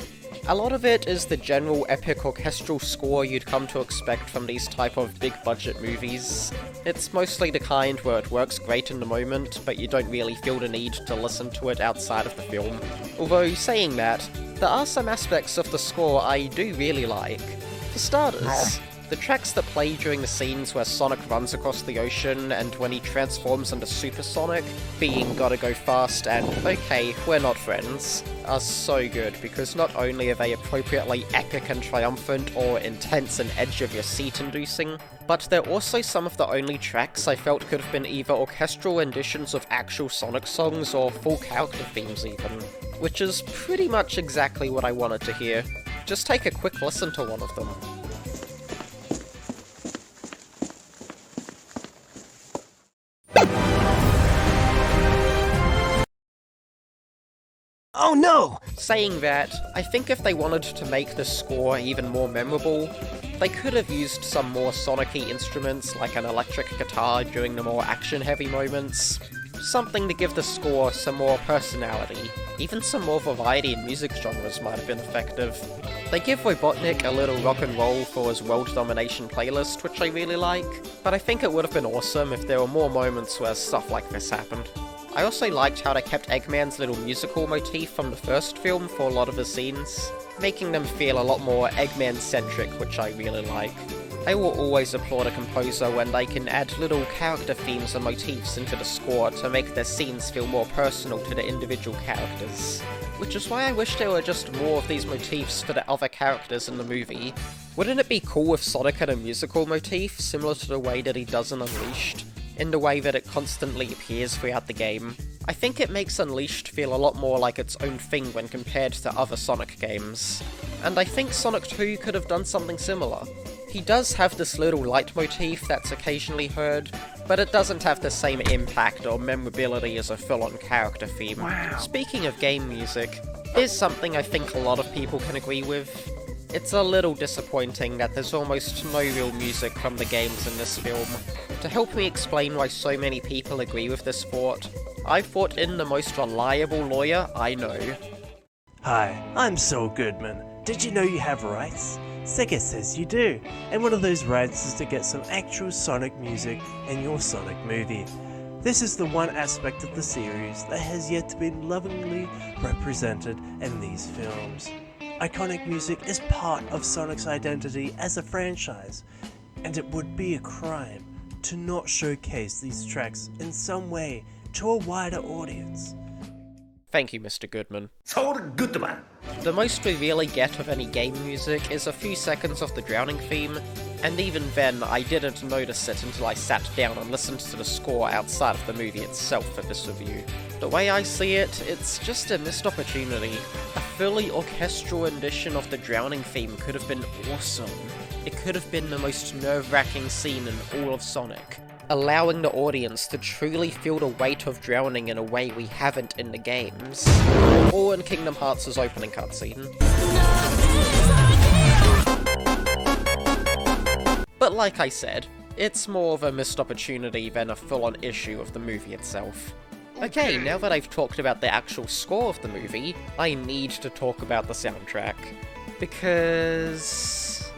A lot of it is the general epic orchestral score you'd come to expect from these type of big budget movies. It's mostly the kind where it works great in the moment, but you don't really feel the need to listen to it outside of the film. Although, saying that, there are some aspects of the score I do really like. For starters, the tracks that play during the scenes where Sonic runs across the ocean and when he transforms into Super Sonic, being Gotta Go Fast and Okay, We're Not Friends, are so good because not only are they appropriately epic and triumphant or intense and edge-of-your-seat inducing, but they're also some of the only tracks I felt could have been either orchestral renditions of actual Sonic songs or full character themes even, which is pretty much exactly what I wanted to hear. Just take a quick listen to one of them. Oh no! Saying that, I think if they wanted to make the score even more memorable, they could have used some more Sonic-y instruments like an electric guitar during the more action-heavy moments. Something to give the score some more personality. Even some more variety in music genres might have been effective. They give Robotnik a little rock and roll for his World Domination playlist, which I really like, but I think it would have been awesome if there were more moments where stuff like this happened. I also liked how they kept Eggman's little musical motif from the first film for a lot of the scenes, making them feel a lot more Eggman-centric, which I really like. I will always applaud a composer when they can add little character themes and motifs into the score to make their scenes feel more personal to the individual characters. Which is why I wish there were just more of these motifs for the other characters in the movie. Wouldn't it be cool if Sonic had a musical motif, similar to the way that he does in Unleashed? In the way that it constantly appears throughout the game. I think it makes Unleashed feel a lot more like its own thing when compared to other Sonic games. And I think Sonic 2 could have done something similar. He does have this little leitmotif that's occasionally heard, but it doesn't have the same impact or memorability as a full-on character theme. Wow. Speaking of game music, here's something I think a lot of people can agree with. It's a little disappointing that there's almost no real music from the games in this film. To help me explain why so many people agree with this thought, I've brought in the most reliable lawyer I know. Hi, I'm Saul Goodman. Did you know you have rights? Sega says you do, and one of those rights is to get some actual Sonic music in your Sonic movie. This is the one aspect of the series that has yet to be lovingly represented in these films. Iconic music is part of Sonic's identity as a franchise, and it would be a crime to not showcase these tracks in some way to a wider audience. Thank you, Mr. Goodman. Saul Goodman. The most we really get of any game music is a few seconds of the Drowning theme, and even then I didn't notice it until I sat down and listened to the score outside of the movie itself for this review. The way I see it, it's just a missed opportunity. A fully orchestral rendition of the Drowning theme could have been awesome. It could have been the most nerve-wracking scene in all of Sonic, allowing the audience to truly feel the weight of drowning in a way we haven't in the games, or in Kingdom Hearts' opening cutscene. But like I said, it's more of a missed opportunity than a full-on issue of the movie itself. Okay, now that I've talked about the actual score of the movie, I need to talk about the soundtrack. Because...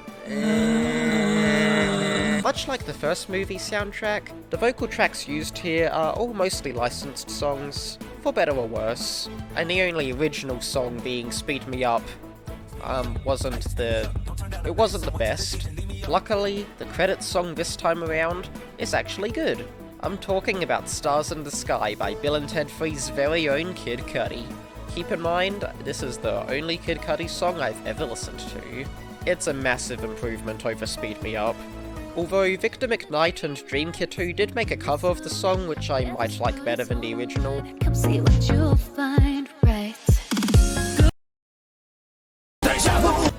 much like the first movie soundtrack, the vocal tracks used here are all mostly licensed songs, for better or worse, and the only original song being Speed Me Up wasn't the best. Luckily, the credits song this time around is actually good. I'm talking about Stars in the Sky by Bill and Ted 3's very own Kid Cudi. Keep in mind, this is the only Kid Cudi song I've ever listened to. It's a massive improvement over Speed Me Up. Although Victor McKnight and Dream Kid 2 did make a cover of the song, which I might like better than the original. Come see what you'll find, right?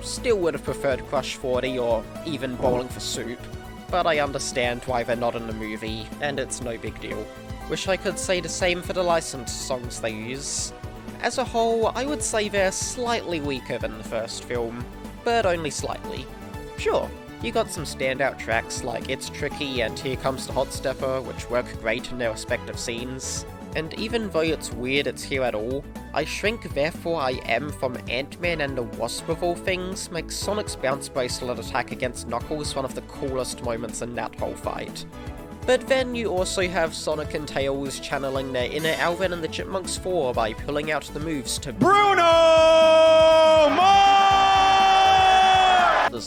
Still would have preferred Crush 40 or even Bowling for Soup, but I understand why they're not in the movie, and it's no big deal. Wish I could say the same for the licensed songs they use. As a whole, I would say they're slightly weaker than the first film, but only slightly. Sure, you got some standout tracks like It's Tricky and Here Comes the Hot Stepper, which work great in their respective scenes. And even though it's weird it's here at all, I Shrink Therefore I Am from Ant-Man and the Wasp of all things makes Sonic's bounce bracelet attack against Knuckles one of the coolest moments in that whole fight. But then you also have Sonic and Tails channeling their inner Alvin and the Chipmunks 4 by pulling out the moves to Bruno Mars!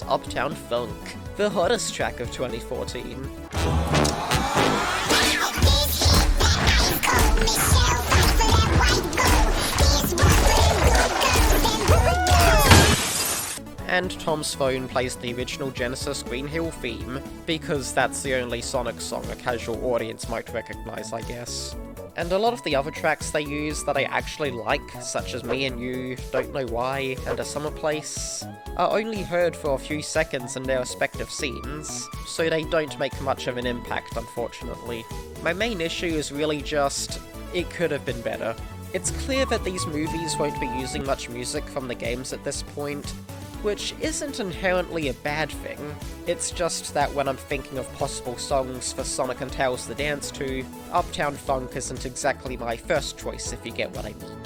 Uptown Funk, the hottest track of 2014. And Tom's Phone plays the original Genesis Green Hill theme, because that's the only Sonic song a casual audience might recognize, I guess. And a lot of the other tracks they use that I actually like, such as Me and You, Don't Know Why, and A Summer Place, are only heard for a few seconds in their respective scenes, so they don't make much of an impact, unfortunately. My main issue is really just, it could have been better. It's clear that these movies won't be using much music from the games at this point, which isn't inherently a bad thing. It's just that when I'm thinking of possible songs for Sonic and Tails to dance to, Uptown Funk isn't exactly my first choice, if you get what I mean.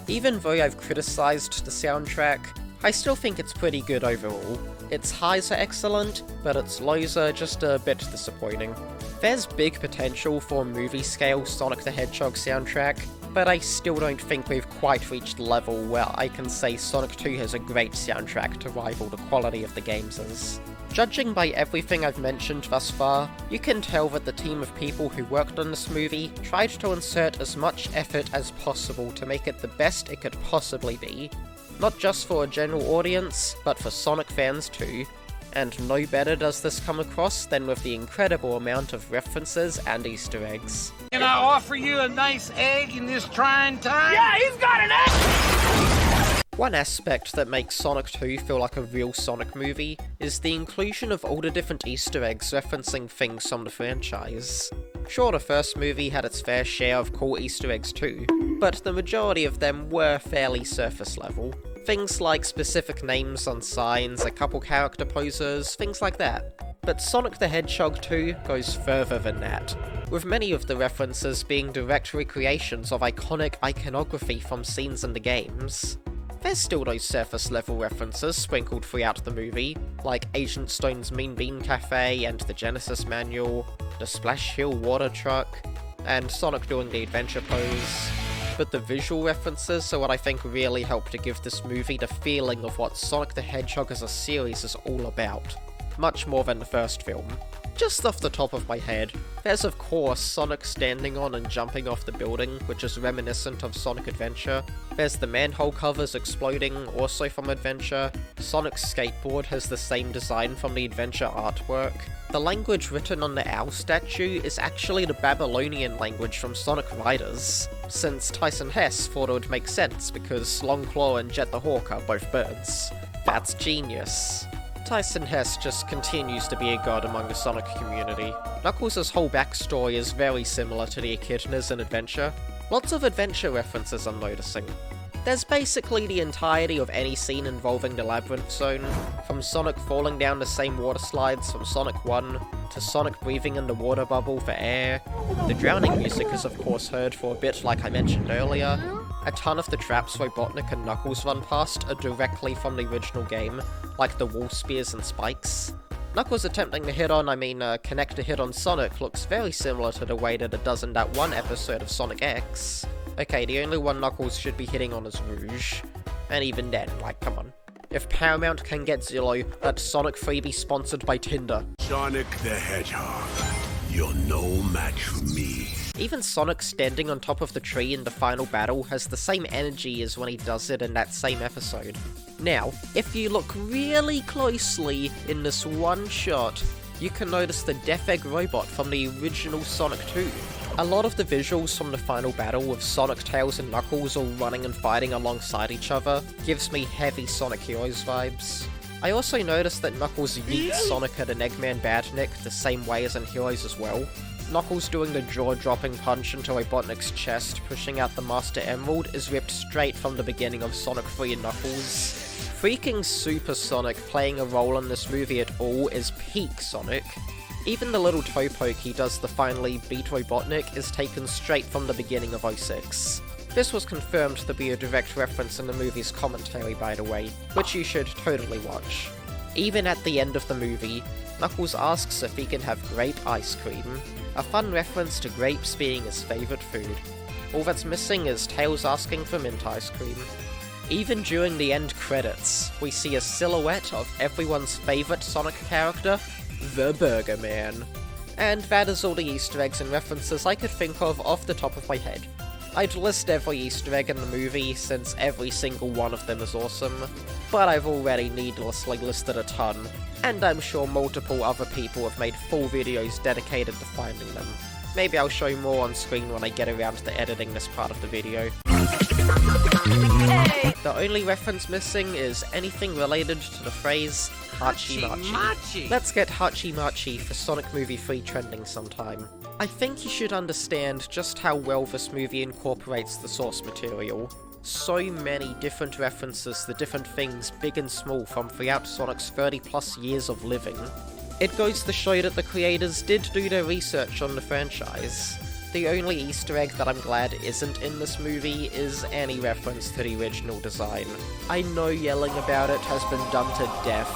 Even though I've criticized the soundtrack, I still think it's pretty good overall. Its highs are excellent, but its lows are just a bit disappointing. There's big potential for a movie-scale Sonic the Hedgehog soundtrack, but I still don't think we've quite reached the level where I can say Sonic 2 has a great soundtrack to rival the quality of the games is. Judging by everything I've mentioned thus far, you can tell that the team of people who worked on this movie tried to insert as much effort as possible to make it the best it could possibly be. Not just for a general audience, but for Sonic fans too. And no better does this come across than with the incredible amount of references and Easter eggs. Can I offer you a nice egg in this trying time? Yeah, he's got an egg! One aspect that makes Sonic 2 feel like a real Sonic movie is the inclusion of all the different Easter eggs referencing things from the franchise. Sure, the first movie had its fair share of cool Easter eggs too, but the majority of them were fairly surface level. Things like specific names on signs, a couple character poses, things like that. But Sonic the Hedgehog 2 goes further than that, with many of the references being direct recreations of iconic iconography from scenes in the games. There's still those surface level references sprinkled throughout the movie, like Agent Stone's Mean Bean Cafe and the Genesis Manual, the Splash Hill water truck, and Sonic doing the adventure pose. But the visual references are what I think really help to give this movie the feeling of what Sonic the Hedgehog as a series is all about, much more than the first film. Just off the top of my head, there's of course Sonic standing on and jumping off the building, which is reminiscent of Sonic Adventure. There's the manhole covers exploding, also from Adventure. Sonic's skateboard has the same design from the Adventure artwork. The language written on the owl statue is actually the Babylonian language from Sonic Riders, since Tyson Hesse thought it would make sense because Longclaw and Jet the Hawk are both birds. That's genius. Tyson Hesse just continues to be a god among the Sonic community. Knuckles' whole backstory is very similar to the echidnas in Adventure. Lots of Adventure references I'm noticing. There's basically the entirety of any scene involving the Labyrinth Zone, from Sonic falling down the same water slides from Sonic 1, to Sonic breathing in the water bubble for air. The drowning music is of course heard for a bit like I mentioned earlier. A ton of the traps Robotnik and Knuckles run past are directly from the original game, like the wall spears and spikes. Knuckles attempting to connect a hit on Sonic looks very similar to the way that it does in that one episode of Sonic X. Okay, the only one Knuckles should be hitting on is Rouge. And even then, like, come on. If Paramount can get Zillow, let Sonic 3 be sponsored by Tinder. Sonic the Hedgehog, you're no match for me. Even Sonic standing on top of the tree in the final battle has the same energy as when he does it in that same episode. Now, if you look really closely in this one shot, you can notice the Death Egg robot from the original Sonic 2. A lot of the visuals from the final battle with Sonic, Tails and Knuckles all running and fighting alongside each other gives me heavy Sonic Heroes vibes. I also noticed that Knuckles yeets Sonic at an Eggman Badnik the same way as in Heroes as well. Knuckles doing the jaw-dropping punch into Robotnik's chest, pushing out the Master Emerald, is ripped straight from the beginning of Sonic 3 and Knuckles. Freaking Super Sonic playing a role in this movie at all is peak Sonic. Even the little toe poke he does to finally beat Robotnik is taken straight from the beginning of 06. This was confirmed to be a direct reference in the movie's commentary, by the way, which you should totally watch. Even at the end of the movie, Knuckles asks if he can have grape ice cream, a fun reference to grapes being his favourite food. All that's missing is Tails asking for mint ice cream. Even during the end credits, we see a silhouette of everyone's favourite Sonic character, the Burger Man. And that is all the Easter eggs and references I could think of off the top of my head. I'd list every Easter egg in the movie, since every single one of them is awesome, but I've already needlessly listed a ton, and I'm sure multiple other people have made full videos dedicated to finding them. Maybe I'll show more on screen when I get around to editing this part of the video. The only reference missing is anything related to the phrase Hachi-Machi. Let's get Hachi-Machi for Sonic Movie 3 trending sometime. I think you should understand just how well this movie incorporates the source material. So many different references to different things big and small from throughout Sonic's 30 plus years of living. It goes to show that the creators did do their research on the franchise. The only Easter egg that I'm glad isn't in this movie is any reference to the original design. I know yelling about it has been done to death,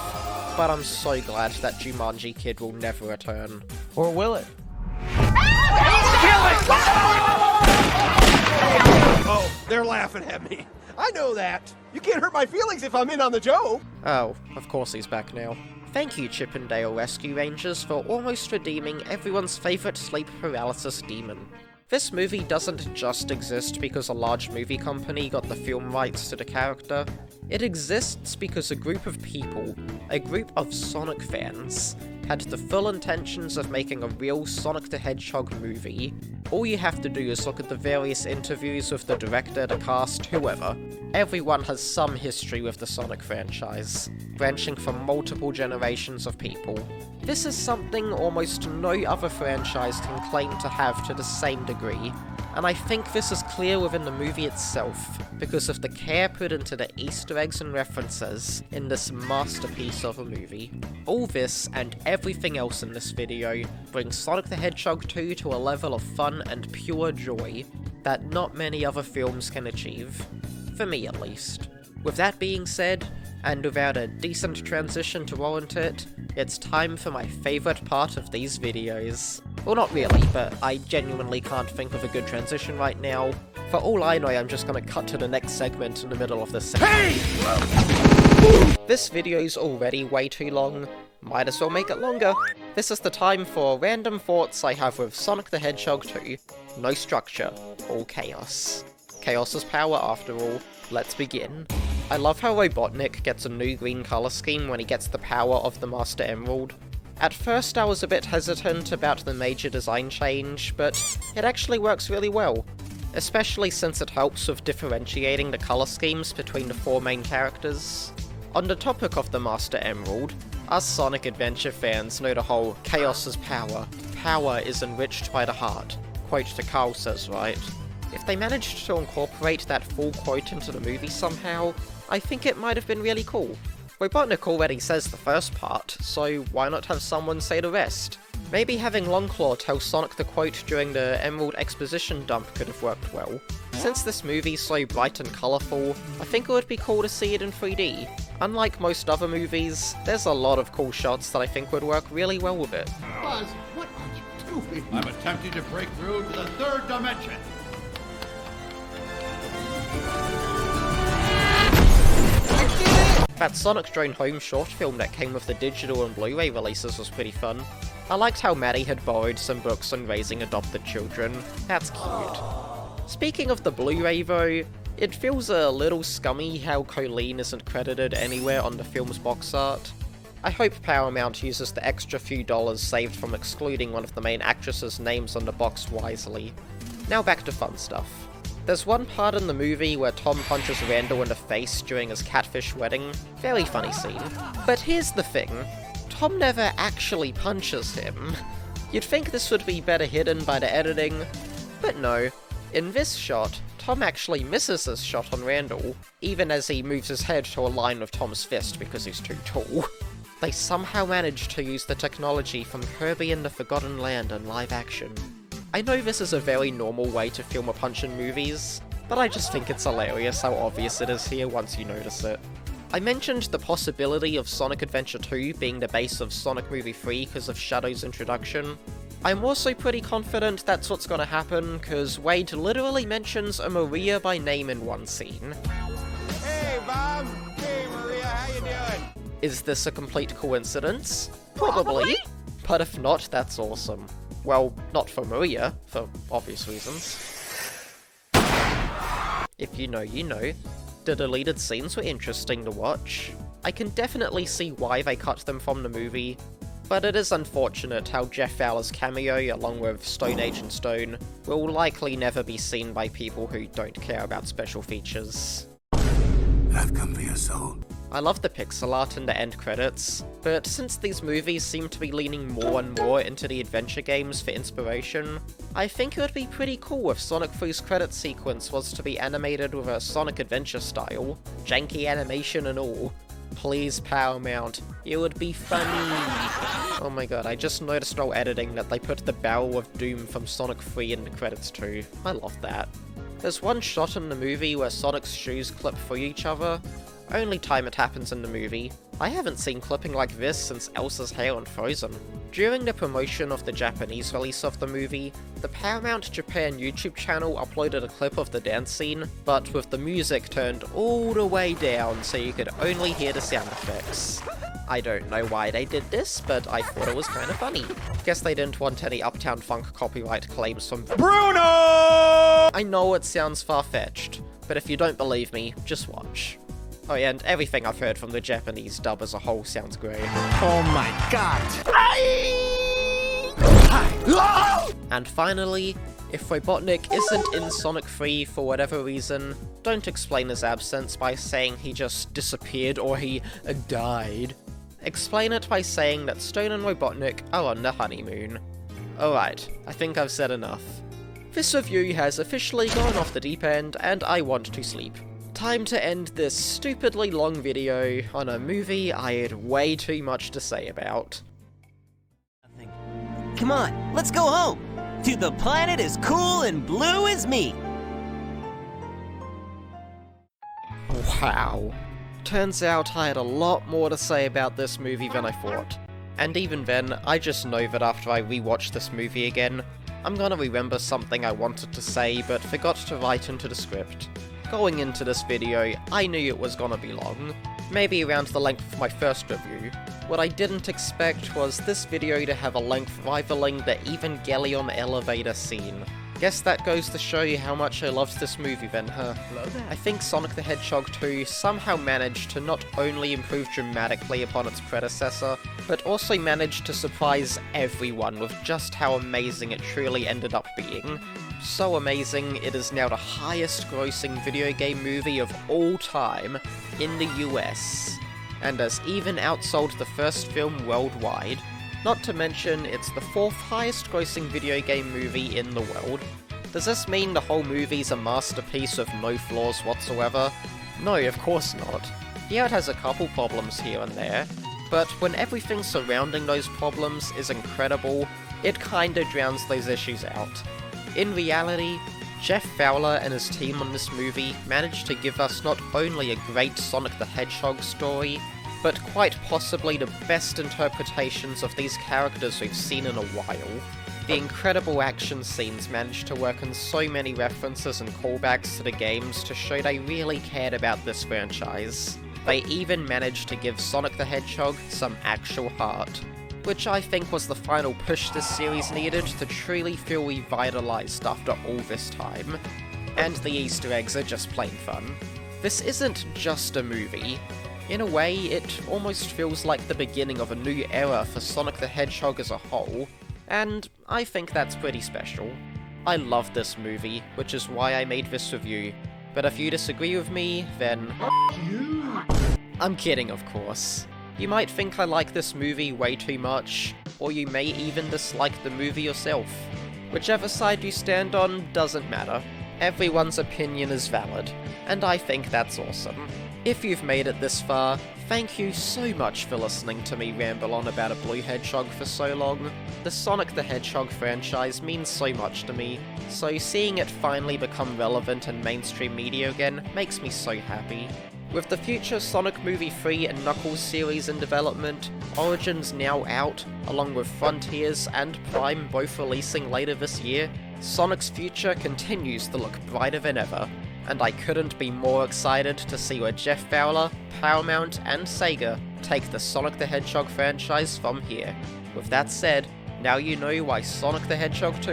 but I'm so glad that Jumanji Kid will never return. Or will it? Oh, they're laughing at me. I know that. You can't hurt my feelings if I'm in on the joke. Oh, of course he's back now. Thank you, Chippendale Rescue Rangers, for almost redeeming everyone's favourite sleep paralysis demon. This movie doesn't just exist because a large movie company got the film rights to the character. It exists because a group of people, a group of Sonic fans, had the full intentions of making a real Sonic the Hedgehog movie. All you have to do is look at the various interviews with the director, the cast, whoever. Everyone has some history with the Sonic franchise, branching from multiple generations of people. This is something almost no other franchise can claim to have to the same degree, and I think this is clear within the movie itself, because of the care put into the Easter eggs and references in this masterpiece of a movie. All this, and everything else in this video, brings Sonic the Hedgehog 2 to a level of fun and pure joy that not many other films can achieve. For me at least. With that being said, and without a decent transition to warrant it, it's time for my favourite part of these videos. Well, not really, but I genuinely can't think of a good transition right now. For all I know, I'm just gonna cut to the next segment in the middle of this segment. Hey! This video's already way too long. Might as well make it longer. This is the time for random thoughts I have with Sonic the Hedgehog 2. No structure, all chaos. Chaos's power after all. Let's begin. I love how Robotnik gets a new green colour scheme when he gets the power of the Master Emerald. At first I was a bit hesitant about the major design change, but it actually works really well. Especially since it helps with differentiating the colour schemes between the four main characters. On the topic of the Master Emerald, us Sonic Adventure fans know the whole Chaos's power. Power is enriched by the heart. Quote to Carl says, right? If they managed to incorporate that full quote into the movie somehow, I think it might have been really cool. Robotnik already says the first part, so why not have someone say the rest? Maybe having Longclaw tell Sonic the quote during the Emerald exposition dump could have worked well. Since this movie's so bright and colourful, I think it would be cool to see it in 3D. Unlike most other movies, there's a lot of cool shots that I think would work really well with it. Buzz, what are you doing? I'm attempting to break through to the third dimension. That Sonic Drone Home short film that came with the digital and Blu-ray releases was pretty fun. I liked how Maddie had borrowed some books on raising adopted children. That's cute. Speaking of the Blu-ray though, it feels a little scummy how Colleen isn't credited anywhere on the film's box art. I hope Paramount uses the extra few dollars saved from excluding one of the main actresses' names on the box wisely. Now back to fun stuff. There's one part in the movie where Tom punches Randall in the face during his catfish wedding. Very funny scene. But here's the thing, Tom never actually punches him. You'd think this would be better hidden by the editing, but no. In this shot, Tom actually misses his shot on Randall, even as he moves his head to align with Tom's fist because he's too tall. They somehow managed to use the technology from Kirby and the Forgotten Land in live action. I know this is a very normal way to film a punch in movies, but I just think it's hilarious how obvious it is here once you notice it. I mentioned the possibility of Sonic Adventure 2 being the base of Sonic Movie 3 because of Shadow's introduction. I'm also pretty confident that's what's gonna happen, cause Wade literally mentions a Maria by name in one scene. Hey, Bob! Hey, Maria, how you doing? Is this a complete coincidence? Probably. But if not, that's awesome. Well, not for Maria, for obvious reasons. If you know, you know. The deleted scenes were interesting to watch. I can definitely see why they cut them from the movie, but it is unfortunate how Jeff Fowler's cameo, along with Stone Agent Stone, will likely never be seen by people who don't care about special features. I've come for your soul. I love the pixel art in the end credits, but since these movies seem to be leaning more and more into the adventure games for inspiration, I think it would be pretty cool if Sonic 3's credit sequence was to be animated with a Sonic Adventure style, janky animation and all. Please, Paramount, it would be funny! Oh my god, I just noticed while editing that they put the Barrel of Doom from Sonic 3 in the credits too. I love that. There's one shot in the movie where Sonic's shoes clip through each other. Only time it happens in the movie. I haven't seen clipping like this since Elsa's hair on Frozen. During the promotion of the Japanese release of the movie, the Paramount Japan YouTube channel uploaded a clip of the dance scene, but with the music turned all the way down so you could only hear the sound effects. I don't know why they did this, but I thought it was kinda funny. Guess they didn't want any Uptown Funk copyright claims from Bruno! I know it sounds far-fetched, but if you don't believe me, just watch. Oh yeah, and everything I've heard from the Japanese dub as a whole sounds great. Oh my god! And finally, if Robotnik isn't in Sonic 3 for whatever reason, don't explain his absence by saying he just disappeared or he died. Explain it by saying that Stone and Robotnik are on the honeymoon. Alright, I think I've said enough. This review has officially gone off the deep end, and I want to sleep. Time to end this stupidly long video on a movie I had way too much to say about. Come on, let's go home! To the planet as cool and blue as me! Wow. Turns out I had a lot more to say about this movie than I thought. And even then, I just know that after I rewatch this movie again, I'm gonna remember something I wanted to say but forgot to write into the script. Going into this video, I knew it was gonna be long, maybe around the length of my first review. What I didn't expect was this video to have a length rivaling the Evangelion elevator scene. Guess that goes to show you how much I loved this movie then, huh? I think Sonic the Hedgehog 2 somehow managed to not only improve dramatically upon its predecessor, but also managed to surprise everyone with just how amazing it truly ended up being. So amazing, it is now the highest grossing video game movie of all time in the US, and has even outsold the first film worldwide. Not to mention, it's the 4th highest grossing video game movie in the world. Does this mean the whole movie's a masterpiece with no flaws whatsoever? No, of course not. Yeah, it has a couple problems here and there, but when everything surrounding those problems is incredible, it kinda drowns those issues out. In reality, Jeff Fowler and his team on this movie managed to give us not only a great Sonic the Hedgehog story, but quite possibly the best interpretations of these characters we've seen in a while. The incredible action scenes managed to work in so many references and callbacks to the games to show they really cared about this franchise. They even managed to give Sonic the Hedgehog some actual heart, which I think was the final push this series needed to truly feel revitalized after all this time. And the Easter eggs are just plain fun. This isn't just a movie. In a way, it almost feels like the beginning of a new era for Sonic the Hedgehog as a whole, and I think that's pretty special. I love this movie, which is why I made this review, but if you disagree with me, then I'm kidding, of course. You might think I like this movie way too much, or you may even dislike the movie yourself. Whichever side you stand on doesn't matter. Everyone's opinion is valid, and I think that's awesome. If you've made it this far, thank you so much for listening to me ramble on about a blue hedgehog for so long. The Sonic the Hedgehog franchise means so much to me, so seeing it finally become relevant in mainstream media again makes me so happy. With the future Sonic Movie 3 and Knuckles series in development, Origins now out, along with Frontiers and Prime both releasing later this year, Sonic's future continues to look brighter than ever, and I couldn't be more excited to see where Jeff Fowler, Paramount, and Sega take the Sonic the Hedgehog franchise from here. With that said, now you know why Sonic the Hedgehog 2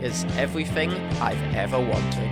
is everything I've ever wanted.